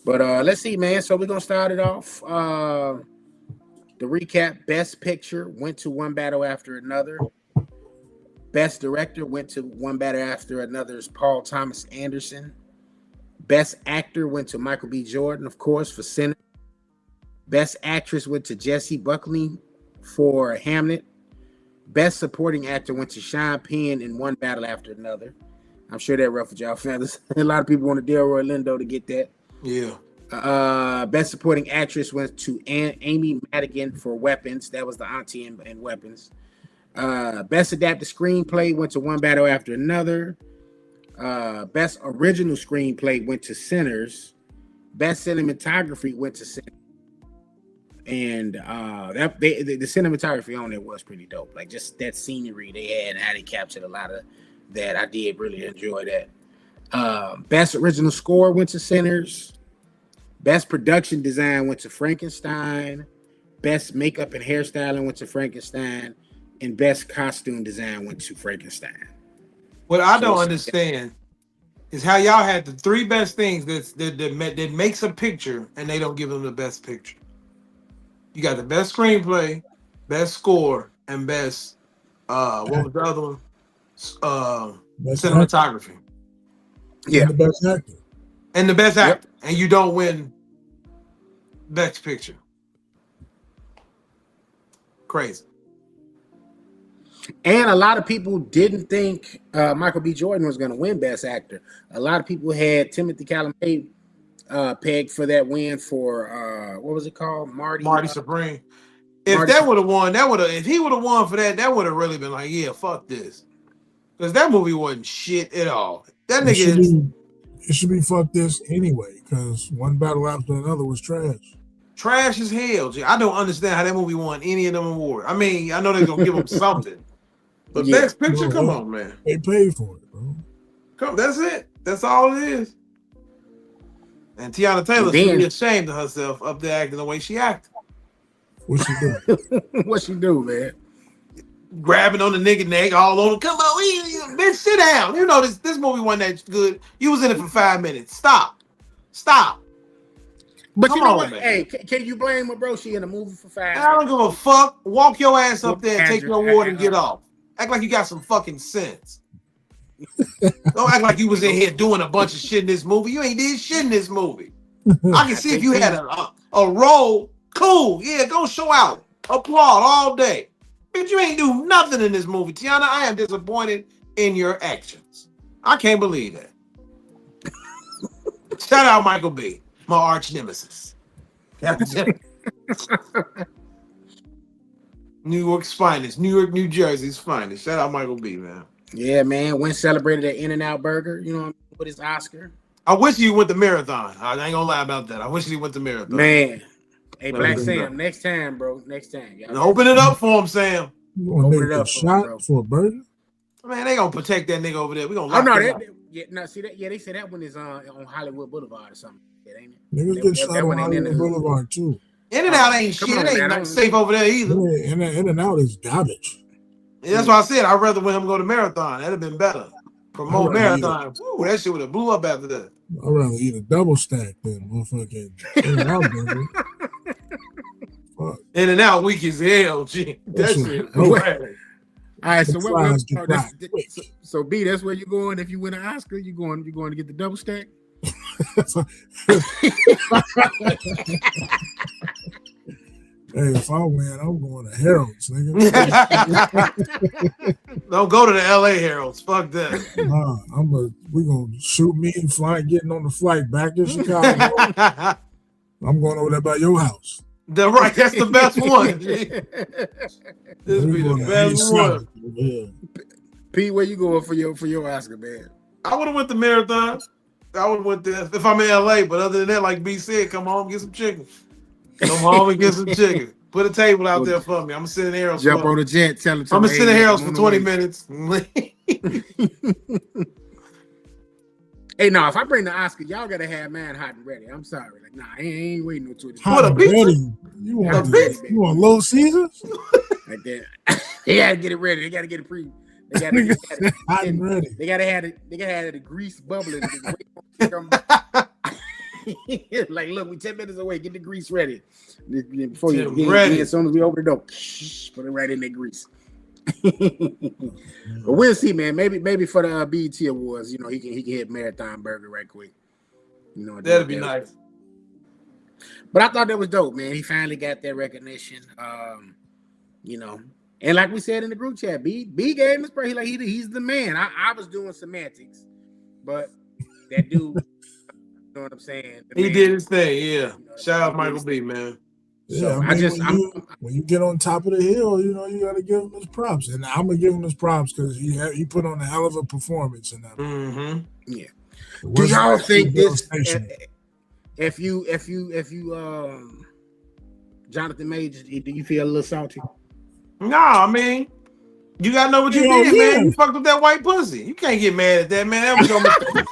Speaker 1: But let's see, man. So we're gonna start it off. The recap: Best Picture went to One Battle After Another. Best Director went to One Battle After Another's Paul Thomas Anderson. Best Actor went to Michael B. Jordan, of course, for Sinners. Best Actress went to Jessie Buckley for Hamlet. Best Supporting Actor went to Sean Penn in One Battle After Another. I'm sure that ruffled y'all feathers. A lot of people wanted Delroy Lindo to get that.
Speaker 2: Yeah.
Speaker 1: Best Supporting Actress went to Amy Madigan for Weapons. That was the auntie in Weapons. Best Adapted Screenplay went to One Battle After Another. Best Original Screenplay went to Sinners. Best Cinematography went to Sinners. And the cinematography on it was pretty dope. Like just that scenery they had and how they captured a lot of that. I did really enjoy that. Best Original Score went to Sinners. Best Production Design went to Frankenstein. Best Makeup and Hairstyling went to Frankenstein. And Best Costume Design went to Frankenstein.
Speaker 2: What I don't understand is how y'all had the 3 best things that makes a picture and they don't give them the best picture. You got the best screenplay, best score, and best what was the other one? cinematography.
Speaker 3: Yeah, the best actor.
Speaker 2: And the best actor, and you don't win Best Picture. Crazy.
Speaker 1: And a lot of people didn't think Michael B. Jordan was going to win Best Actor. A lot of people had Timothée Chalamet pegged for that win for what was it called?
Speaker 2: Marty Supreme. If that would have won, if he would have won for that would have really been like, yeah, fuck this. Because that movie wasn't shit at all. That nigga
Speaker 3: it should be fuck this anyway, because one battle after another was trash.
Speaker 2: Trash as hell, G. I don't understand how that movie won any of them awards. I mean, I know they're gonna give them something. But Best Picture, come on, man.
Speaker 3: They paid for it, bro.
Speaker 2: That's it. That's all it is. And Tiana Taylor should be ashamed of herself up there acting the way she acted.
Speaker 3: What she do?
Speaker 1: What she do, man?
Speaker 2: Grabbing on the nigga neck all over. Come on, bitch, sit down. You know this movie wasn't that good. You was in it for 5 minutes. Stop.
Speaker 1: But come you know what? Man. Hey, can you blame her, bro? She in a movie for 5 minutes.
Speaker 2: I don't give a fuck. Walk your ass up there and take your award and get off. Act like you got some fucking sense. Don't act like you was in here doing a bunch of shit in this movie. You ain't did shit in this movie. I can see if you had a role. Cool. Yeah, go show out. Applaud all day. Bitch, you ain't do nothing in this movie. Tiana, I am disappointed in your actions. I can't believe that. Shout out Michael B., my arch nemesis. New York's finest. New York, New Jersey's finest. Shout out Michael B., man.
Speaker 1: Yeah, man. Went celebrated at In-N-Out Burger, you know, with his Oscar.
Speaker 2: I wish he went to Marathon. I ain't gonna lie about that. I wish he went to Marathon.
Speaker 1: Man. Hey, Black Sam, next time, bro. Next time.
Speaker 2: Open it up for him, Sam.
Speaker 3: You want to make a shot for a burger?
Speaker 2: Man, they gonna protect that nigga over there. We gonna
Speaker 1: lock him up. They said that one is on Hollywood Boulevard or something. Ain't it?
Speaker 3: Niggas get shot on Hollywood Boulevard too.
Speaker 2: In-N-Out ain't shit. It ain't nothing safe over there either.
Speaker 3: In-N-Out is garbage.
Speaker 2: Yeah, that's why I said I'd rather let him go to Marathon. That'd have been better. Promote Marathon. Woo, that shit would have blew up after that.
Speaker 3: I'd rather eat a double stack than motherfucking In-N-Out burger. Fuck.
Speaker 2: In-N-Out weak as hell, G. That shit. All
Speaker 1: right, so B, that's where you're going. If you win an Oscar, you're going to get the double stack. Hey,
Speaker 3: if I win, I'm going to Harold's, nigga.
Speaker 2: Don't go to the LA Harold's. Fuck that.
Speaker 3: Nah, we gonna shoot me and getting on the flight back to Chicago. I'm going over there by your house.
Speaker 2: That's the best one. This be the best one.
Speaker 3: Yeah.
Speaker 1: Pete, where you going for your Oscar, man?
Speaker 2: I would have went to Marathon. I would have went there if I'm in LA. But other than that, like B said, come home, get some chicken. Come home and get some chicken. Put a table out there for me. I'm gonna sit in Harold's.
Speaker 1: Jump on the jet. Tell him.
Speaker 2: I'm gonna sit in Harold's for 20 minutes.
Speaker 1: Hey, no, if I bring the Oscar, y'all gotta have mine hot and ready. I'm sorry. Like, nah, I ain't waiting no 2 days.
Speaker 3: Hot and ready? You want Little Caesars?
Speaker 1: Like that. They gotta get it ready. They gotta get it pre. They gotta
Speaker 3: hot and ready.
Speaker 1: They gotta have it. They gotta have the grease bubbling. Like, look, we 10 minutes away. Get the grease ready before you get ready. As soon as we open the door, put it right in that grease. But we'll see, man. Maybe for the BET Awards, you know, he can hit Marathon Burger right quick. You know,
Speaker 2: that'd be nice.
Speaker 1: But I thought that was dope, man. He finally got that recognition. You know, and like we said in the group chat, B gave him his praise. Like he's the man. I was doing semantics, but that dude, you know what I'm saying?
Speaker 2: He did his thing, yeah. You know, shout out Michael B, man.
Speaker 3: Yeah, so when you get on top of the hill, you know, you got to give him his props, and I'm gonna give him his props because he put on a hell of a performance in that.
Speaker 2: Mm-hmm.
Speaker 1: Yeah. Do y'all think this? If you Jonathan Majors, do you feel a little salty?
Speaker 2: No, I mean, you gotta know what you did, man. You fucked with that white pussy. You can't get mad at that, man. That was your mistake.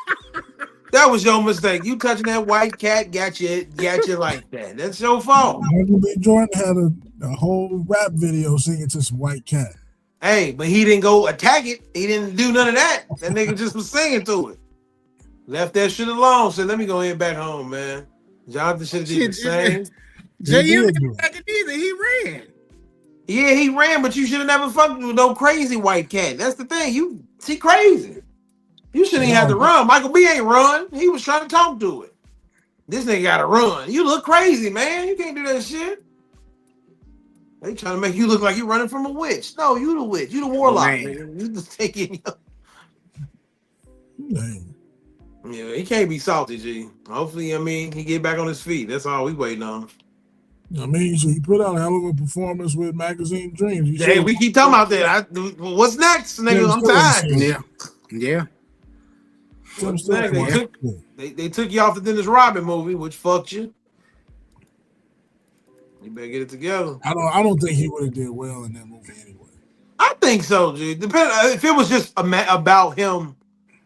Speaker 2: That was your mistake. You touching that white cat got you like that. That's your fault.
Speaker 3: Michael B. Jordan had a whole rap video singing to some white cat.
Speaker 2: Hey, but he didn't go attack it. He didn't do none of that. That nigga just was singing to it. Left that shit alone. Said, let me go back home, man. Jonathan should have did the same.
Speaker 1: He ran.
Speaker 2: Yeah, he ran, but you should have never fucked with no crazy white cat. That's the thing. She crazy. You shouldn't even have to run. Michael B ain't run. He was trying to talk to it. This nigga got to run. You look crazy, man. You can't do that shit. They trying to make you look like you're running from a witch. No, you the witch. You the warlock, nigga. You just taking. Yeah, he can't be salty, G. Hopefully, he get back on his feet. That's all we waiting on.
Speaker 3: So he put out a hell of a performance with Magazine Dreams.
Speaker 2: Hey, we keep talking about that. What's next, nigga? I'm tired.
Speaker 1: Yeah.
Speaker 2: What's next? They took you off the Dennis Rodman movie, which fucked you. You better get it together.
Speaker 3: I don't think he would have did well in that movie anyway.
Speaker 2: I think so, G. Depending if it was just about him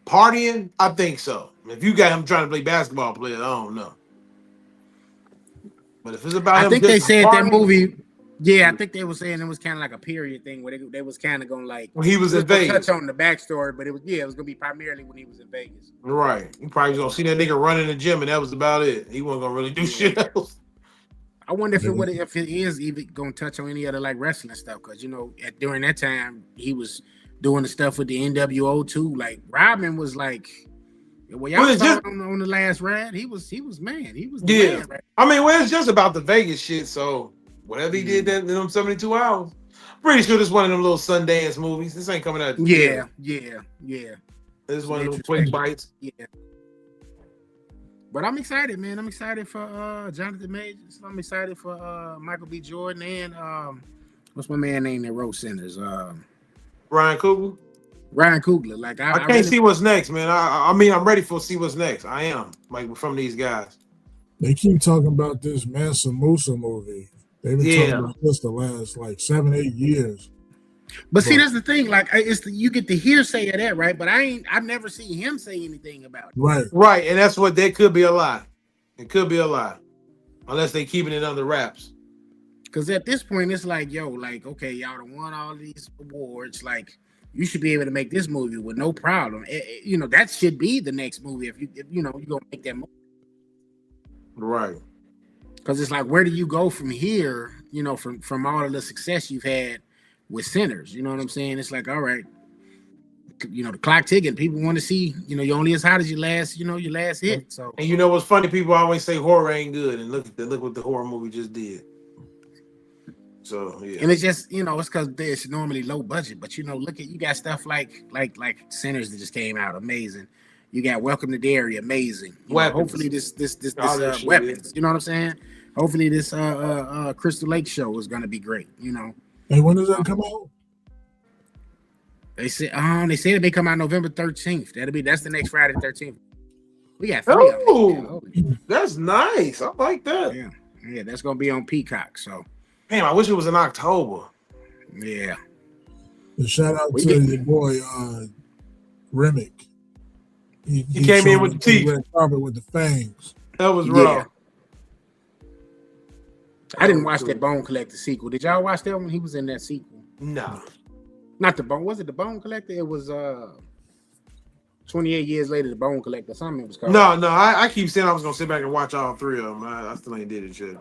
Speaker 2: partying, I think so. If you got him trying to play basketball player, I don't know. But if it's about him,
Speaker 1: I think they said that movie. Yeah, I think they were saying it was kind of like a period thing where they was kind of going like
Speaker 2: when he was in Vegas.
Speaker 1: Touch on the backstory, but it was gonna be primarily when he was in Vegas.
Speaker 2: Right. You probably was gonna see that nigga run in the gym, and that was about it. He wasn't gonna really do shit else.
Speaker 1: I wonder if it is even gonna touch on any other like wrestling stuff, because during that time he was doing the stuff with the NWO too. Like Rodman was like. Well, y'all saw on the last ride. He was man. He was the man, right?
Speaker 2: It's just about the Vegas shit. So whatever he did in them 72 hours, pretty sure this one of them little Sundance movies. This ain't coming out.
Speaker 1: Yeah.
Speaker 2: This is one of them quick bites.
Speaker 1: Yeah. But I'm excited, man. I'm excited for Jonathan Majors. I'm excited for Michael B. Jordan and what's my man name that wrote Sinners?
Speaker 2: Ryan Coogler.
Speaker 1: Ryan Coogler. Like
Speaker 2: I can't see what's next, man. I'm ready for see what's next. I am from these guys.
Speaker 3: They keep talking about this Mansa Musa movie. They've been talking about this the last 7-8 years.
Speaker 1: But see, that's the thing. Like, you get the hearsay of that, right? But I've never seen him say anything about it.
Speaker 2: Right, and that's what that could be a lie. It could be a lie, unless they keeping it under wraps.
Speaker 1: Because at this point, it's like, okay, y'all done won all these awards, like. You should be able to make this movie with no problem. That should be the next movie if you're gonna make that movie.
Speaker 2: Right.
Speaker 1: Because it's like, where do you go from here? From all of the success you've had with Sinners. You know what I'm saying? It's like, all right, the clock ticking. People want to see, you're only as hot as your last hit. So,
Speaker 2: and what's funny? People always say horror ain't good, and look what the horror movie just did. So yeah,
Speaker 1: and it's just it's because it's normally low budget, but look at you got stuff like Sinners that just came out, amazing. You got Welcome to Derry, amazing. Hopefully this Weapons, you know what I'm saying? Hopefully this Crystal Lake show is gonna be great.
Speaker 3: Hey, when does that come out?
Speaker 2: They said
Speaker 1: it may come out November 13th. That's the next Friday 13th. We got 3 of them.
Speaker 2: That's nice. I like that.
Speaker 1: Yeah, that's gonna be on Peacock. So.
Speaker 2: Damn, I wish it was in October.
Speaker 1: Yeah.
Speaker 3: And shout out to your boy Remick. He
Speaker 2: came in with the teeth.
Speaker 3: Red carpet with the fangs.
Speaker 2: That was raw.
Speaker 1: I didn't watch that Bone Collector sequel. Did y'all watch that one? He was in that sequel.
Speaker 2: No.
Speaker 1: Not the Bone. Was it the Bone Collector? It was 28 years later, the Bone Collector. Something it was called.
Speaker 2: No. I keep saying I was gonna sit back and watch all 3 of them. I still ain't did it yet.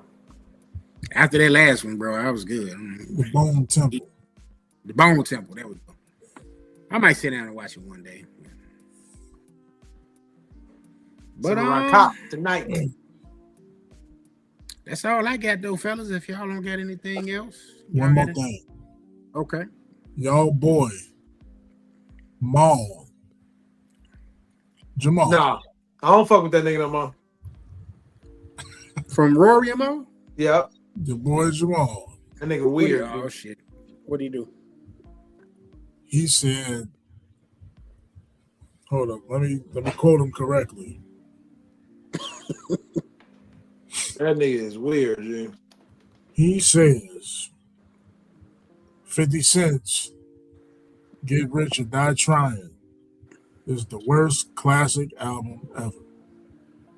Speaker 1: After that last one, bro, I was good.
Speaker 3: The Bone Temple.
Speaker 1: The Bone Temple. That was. I might sit down and watch it one day. But
Speaker 2: cop tonight.
Speaker 1: That's all I got, though, fellas. If y'all don't got anything else,
Speaker 3: one more thing.
Speaker 1: Okay.
Speaker 3: Y'all boy, Jamal.
Speaker 2: Nah, I don't fuck with that nigga no more.
Speaker 1: From Rory and Mo?
Speaker 2: Yep.
Speaker 3: Your boy Jamal.
Speaker 2: That nigga weird.
Speaker 1: Oh shit. What do you do?
Speaker 3: He said, hold up, let me quote him correctly.
Speaker 2: That nigga is weird, dude.
Speaker 3: He says 50 Cent's Get Rich or Die Trying is the worst classic album ever.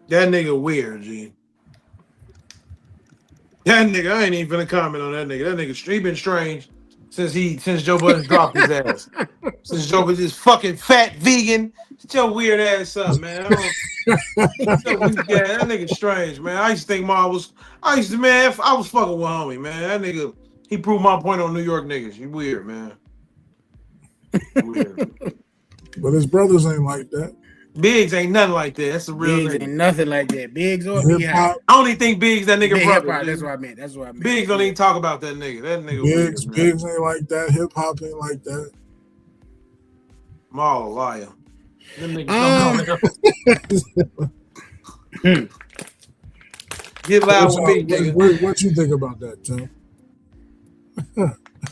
Speaker 2: That nigga weird, G. That nigga, I ain't even finna comment on that nigga. That nigga, he been strange since Joe Budden dropped his ass. Since Joe was just fucking fat vegan. Get your weird ass up, man. That nigga strange, man. I used to think I was fucking with homie, man. That nigga, he proved my point on New York niggas. You weird, man. Weird.
Speaker 3: But his brothers ain't like that.
Speaker 2: Biggs ain't nothing like that. That's a real
Speaker 1: Biggs
Speaker 2: nigga.
Speaker 1: ain't nothing like that. Biggs or
Speaker 3: Hip
Speaker 1: B.I.
Speaker 3: hop,
Speaker 2: I only think Biggs that nigga
Speaker 1: Big
Speaker 2: brother.
Speaker 1: hip-hop, that's
Speaker 2: Nigga.
Speaker 1: what I meant. That's what I meant.
Speaker 2: Biggs don't even talk about that nigga. That nigga weird, man.
Speaker 3: Biggs ain't like that. Hip hop ain't like that.
Speaker 2: Maul a liar. Them niggas don't know. Get loud with me, nigga.
Speaker 3: What you think about that, Tim?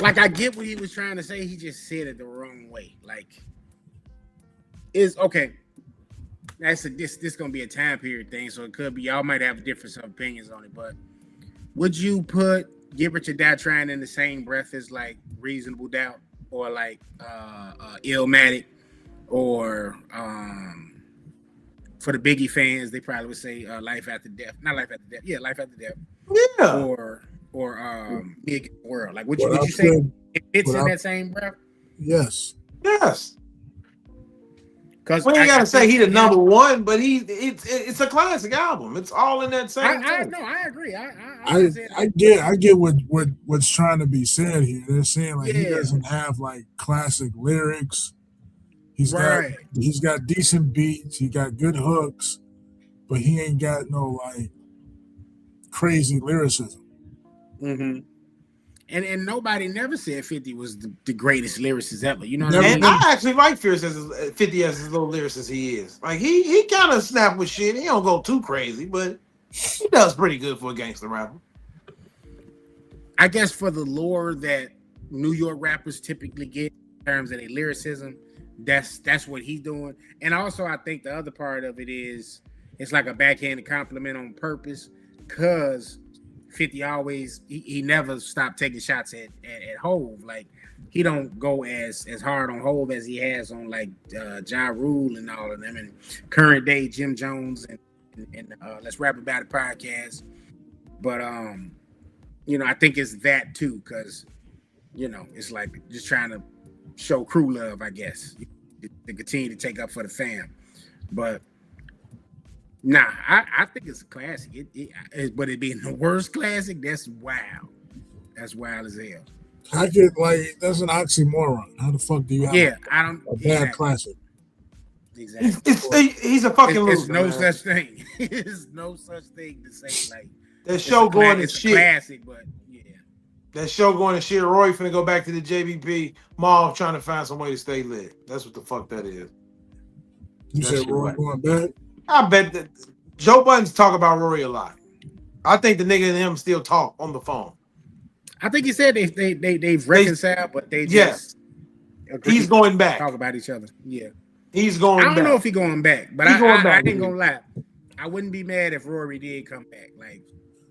Speaker 1: Like, I get what he was trying to say. He just said it the wrong way. Like, is okay. This gonna be a time period thing, so it could be y'all might have different opinions on it. But would you put Get Rich or Die Trying in the same breath as like Reasonable Doubt or like Illmatic or for the Biggie fans, they probably would say Life After Death. Not Life After Death. Yeah, Life After Death.
Speaker 2: Yeah.
Speaker 1: Or Me Against the World. Like, would you say it fits in that same breath?
Speaker 3: Yes.
Speaker 2: Yes.
Speaker 1: Because
Speaker 2: we ain't gotta say he the number one, but it's a classic album. It's all in that same thing.
Speaker 1: No, I agree.
Speaker 3: I get what's trying to be said here. They're saying like he doesn't have like classic lyrics. He's got decent beats. He got good hooks, but he ain't got no like crazy lyricism.
Speaker 1: Mm-hmm. And nobody never said 50 was the greatest lyricist ever. You know what I mean?
Speaker 2: And I actually like 50 as his little lyricist he is. Like he kind of snap with shit. He don't go too crazy, but he does pretty good for a gangster rapper.
Speaker 1: I guess for the lore that New York rappers typically get in terms of their lyricism, that's what he's doing. And also I think the other part of it is it's like a backhanded compliment on purpose, because 50 always he never stopped taking shots at Hove. Like he don't go as hard on Hove as he has on like Ja Rule and all of them, and current day Jim Jones and Let's Rap About It podcast. But I think it's that too, because it's like just trying to show crew love, I guess, to continue to take up for the fam. But nah, I think it's a classic. But it being the worst classic, that's wild. That's wild as hell.
Speaker 3: I get like that's an oxymoron. How the fuck do you have a bad classic?
Speaker 1: Exactly.
Speaker 2: He's a fucking loser.
Speaker 1: There's no such thing. There's no such thing to say like
Speaker 2: that show going to shit.
Speaker 1: Classic, but yeah.
Speaker 2: That show going to shit. Roy finna go back to the JBP mall trying to find some way to stay lit. That's what the fuck that is.
Speaker 3: You said Roy going back?
Speaker 2: I bet that Joe Budden's talk about Rory a lot. I think the nigga and him still talk on the phone.
Speaker 1: I think he said they've reconciled, but they just
Speaker 2: he's going back.
Speaker 1: Talk about each other. Yeah.
Speaker 2: He's going back.
Speaker 1: I don't know if he's going back, but I ain't gonna lie. I wouldn't be mad if Rory did come back. Like,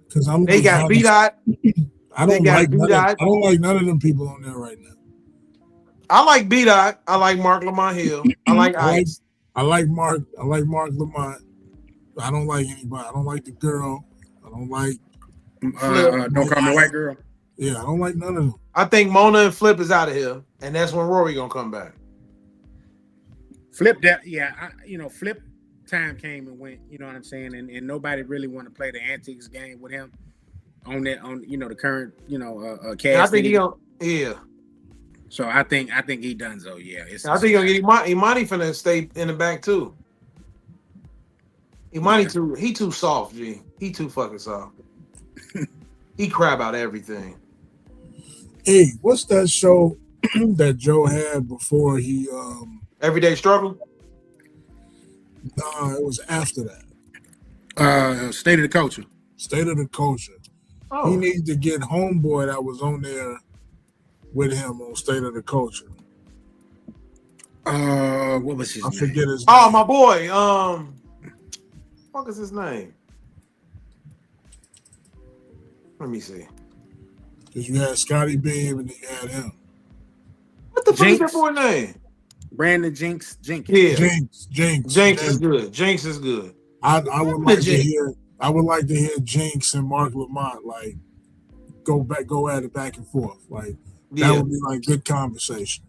Speaker 3: because
Speaker 2: they got B-Dot.
Speaker 3: I don't like none of them people on there right now.
Speaker 2: I like B-Dot. I like Mark Lamont Hill. I like Ice.
Speaker 3: I like Mark Lamont. I don't like anybody. I don't like the girl. I don't like
Speaker 1: Don't Call Me White Girl.
Speaker 3: Yeah, I don't like none of them.
Speaker 2: I think Mona and Flip is out of here, and that's when Rory gonna come back.
Speaker 1: Flip that, yeah. Flip time came and went. You know what I'm saying? And nobody really want to play the antics game with him on the current cast.
Speaker 2: I think he gonna
Speaker 1: So I think he done so. Yeah,
Speaker 2: I think he'll get Imani finna stay in the back too. Imani he too soft, G. He too fucking soft. He crab out everything.
Speaker 3: Hey, what's that show that Joe had before he
Speaker 2: Everyday Struggle?
Speaker 3: No, it was after that.
Speaker 1: State of the Culture.
Speaker 3: State of the Culture. Oh. He needs to get homeboy that was on there with him on State of the Culture.
Speaker 1: What was his name?
Speaker 3: I forget his name.
Speaker 2: Oh, my boy. What is his name? Let me see.
Speaker 3: Because you had Scotty Beam and then you had him.
Speaker 2: What the fuck is that boy name?
Speaker 1: Brandon Jenkins.
Speaker 3: Yeah. Jinx
Speaker 2: is good. Jinx is good.
Speaker 3: I would like to hear Jinx and Mark Lamont like go at it back and forth. Like that would be like good conversation.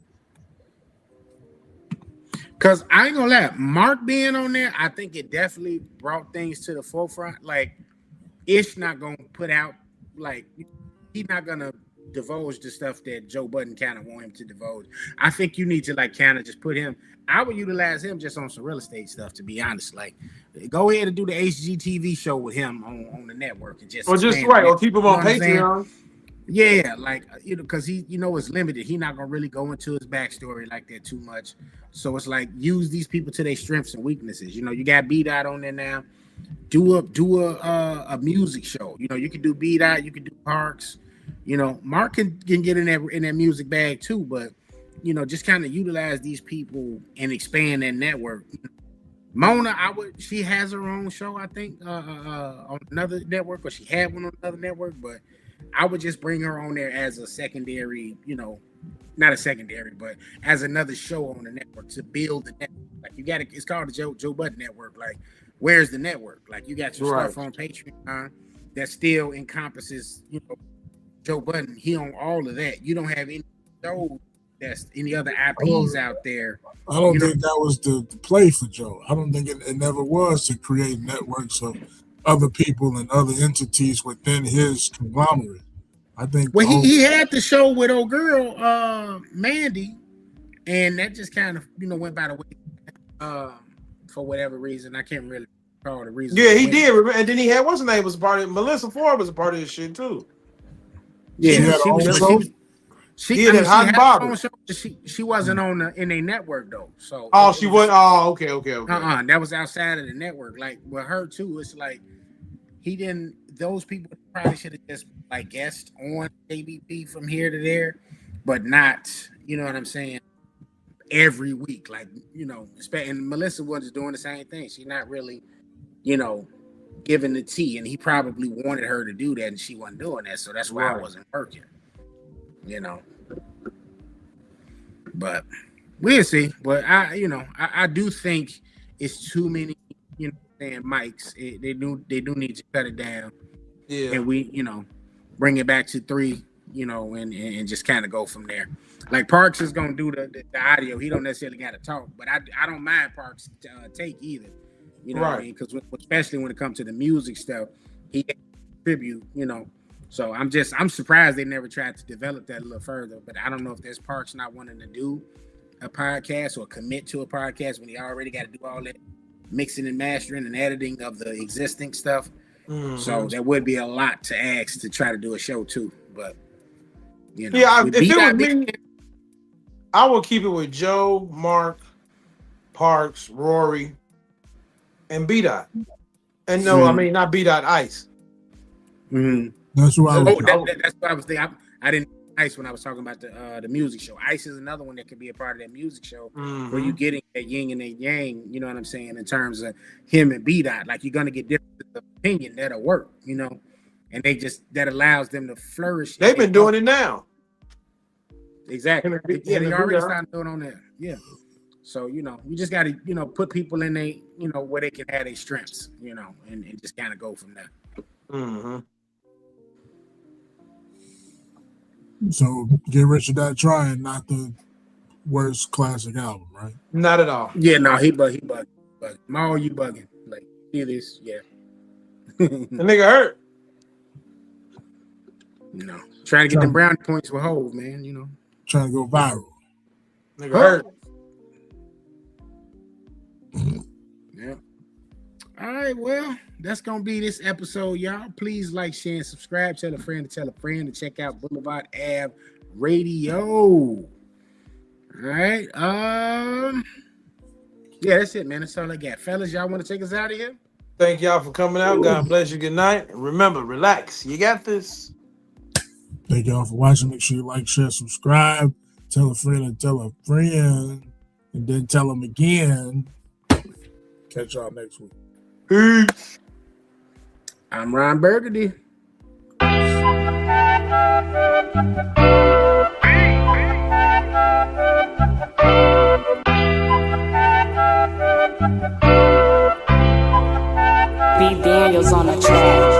Speaker 1: Cause I ain't gonna lie, Mark being on there, I think it definitely brought things to the forefront. Like Ish not gonna put out, like he's not gonna divulge the stuff that Joe Budden kind of want him to divulge. I think you need to like kind of just put him. I would utilize him just on some real estate stuff, to be honest. Like, go ahead and do the HGTV show with him on the network and just
Speaker 2: or keep him on Patreon.
Speaker 1: Yeah, like because he it's limited. He's not gonna really go into his backstory like that too much. So it's like use these people to their strengths and weaknesses. You got BlvdAve on there now. Do a music show. You can do BlvdAve, you can do Parks. Mark can get in that music bag too, but just kind of utilize these people and expand that network. Mona, she has her own show, I think, on another network, or she had one on another network, but I would just bring her on there as a secondary, not a secondary, but as another show on the network to build the network. Like it's called the Joe Budden Network. Like, where's the network? Like, you got your stuff on Patreon that still encompasses, Joe Budden. He on all of that. You don't have any shows that's any other IPs out there.
Speaker 3: I don't think that was the play for Joe. I don't think it never was to create networks of other people and other entities within his conglomerate. I think.
Speaker 1: Well, he had the show with old girl Mandy, and that just kind of went by the way for whatever reason. I can't really recall the reason.
Speaker 2: Yeah, he did. And then he had what's her name was a part of Melissa Ford was a part of his shit too.
Speaker 1: Yeah, she wasn't in a network though. So
Speaker 2: she wasn't. Oh, okay.
Speaker 1: That was outside of the network. Like with her too, it's like he didn't. Those people probably should have just like guessed on ABP from here to there, but not. You know what I'm saying? Every week, like and Melissa was doing the same thing. She's not really, giving the tea, and he probably wanted her to do that, and she wasn't doing that. So that's why I wasn't working. But we'll see. But I do think it's too many, mics. They do need to cut it down.
Speaker 2: Yeah.
Speaker 1: And we, bring it back to 3, and just kind of go from there. Like Parks is gonna do the audio. He don't necessarily got to talk, but I don't mind Parks take either. What I mean? Because especially when it comes to the music stuff, he can contribute. So I'm surprised they never tried to develop that a little further. But I don't know if there's Parks not wanting to do a podcast or commit to a podcast when he already got to do all that mixing and mastering and editing of the existing stuff. Mm-hmm. So that would be a lot to ask to try to do a show too. But if
Speaker 2: it was me, I would keep it with Joe, Mark, Parks, Rory, and BlvdAve. And no, I mean not BlvdAve, Ice.
Speaker 1: Mm-hmm.
Speaker 3: That's what
Speaker 1: that's what I was thinking. I didn't Ice when I was talking about the music show. Ice is another one that could be a part of that music show where you're getting that yin and that yang, you know what I'm saying, in terms of him and BlvdAve. Like, you're gonna get different opinion that'll work, and that allows them to flourish.
Speaker 2: They've been doing it now.
Speaker 1: Exactly. Yeah, they already started doing on that. Yeah. So, you just gotta, put people in a, where they can have their strengths, and just kind of go from there.
Speaker 2: Mm-hmm.
Speaker 3: So Get Rich or Die Trying, not the worst classic album, right?
Speaker 2: Not at all.
Speaker 1: Yeah, no, he bugging. Maul, you bugging. Like, hear this, yeah.
Speaker 2: The nigga hurt.
Speaker 1: Trying to get them brownie points with Hove, man,
Speaker 3: Trying to go viral.
Speaker 2: Nigga hurt.
Speaker 1: Yeah. All right, well, that's gonna be this episode, y'all. Please like, share, and subscribe. Tell a friend to check out BlvdAve Radio. All right. Yeah, that's it, man. That's all I got. Fellas, y'all want to take us out of here?
Speaker 2: Thank y'all for coming out. God bless you. Good night. And remember, relax. You got this.
Speaker 3: Thank y'all for watching. Make sure you like, share, subscribe. Tell a friend and tell a friend. And then tell them again. Catch y'all next week.
Speaker 2: Peace.
Speaker 1: I'm Ron Burgundy.
Speaker 4: B. Daniels on the track.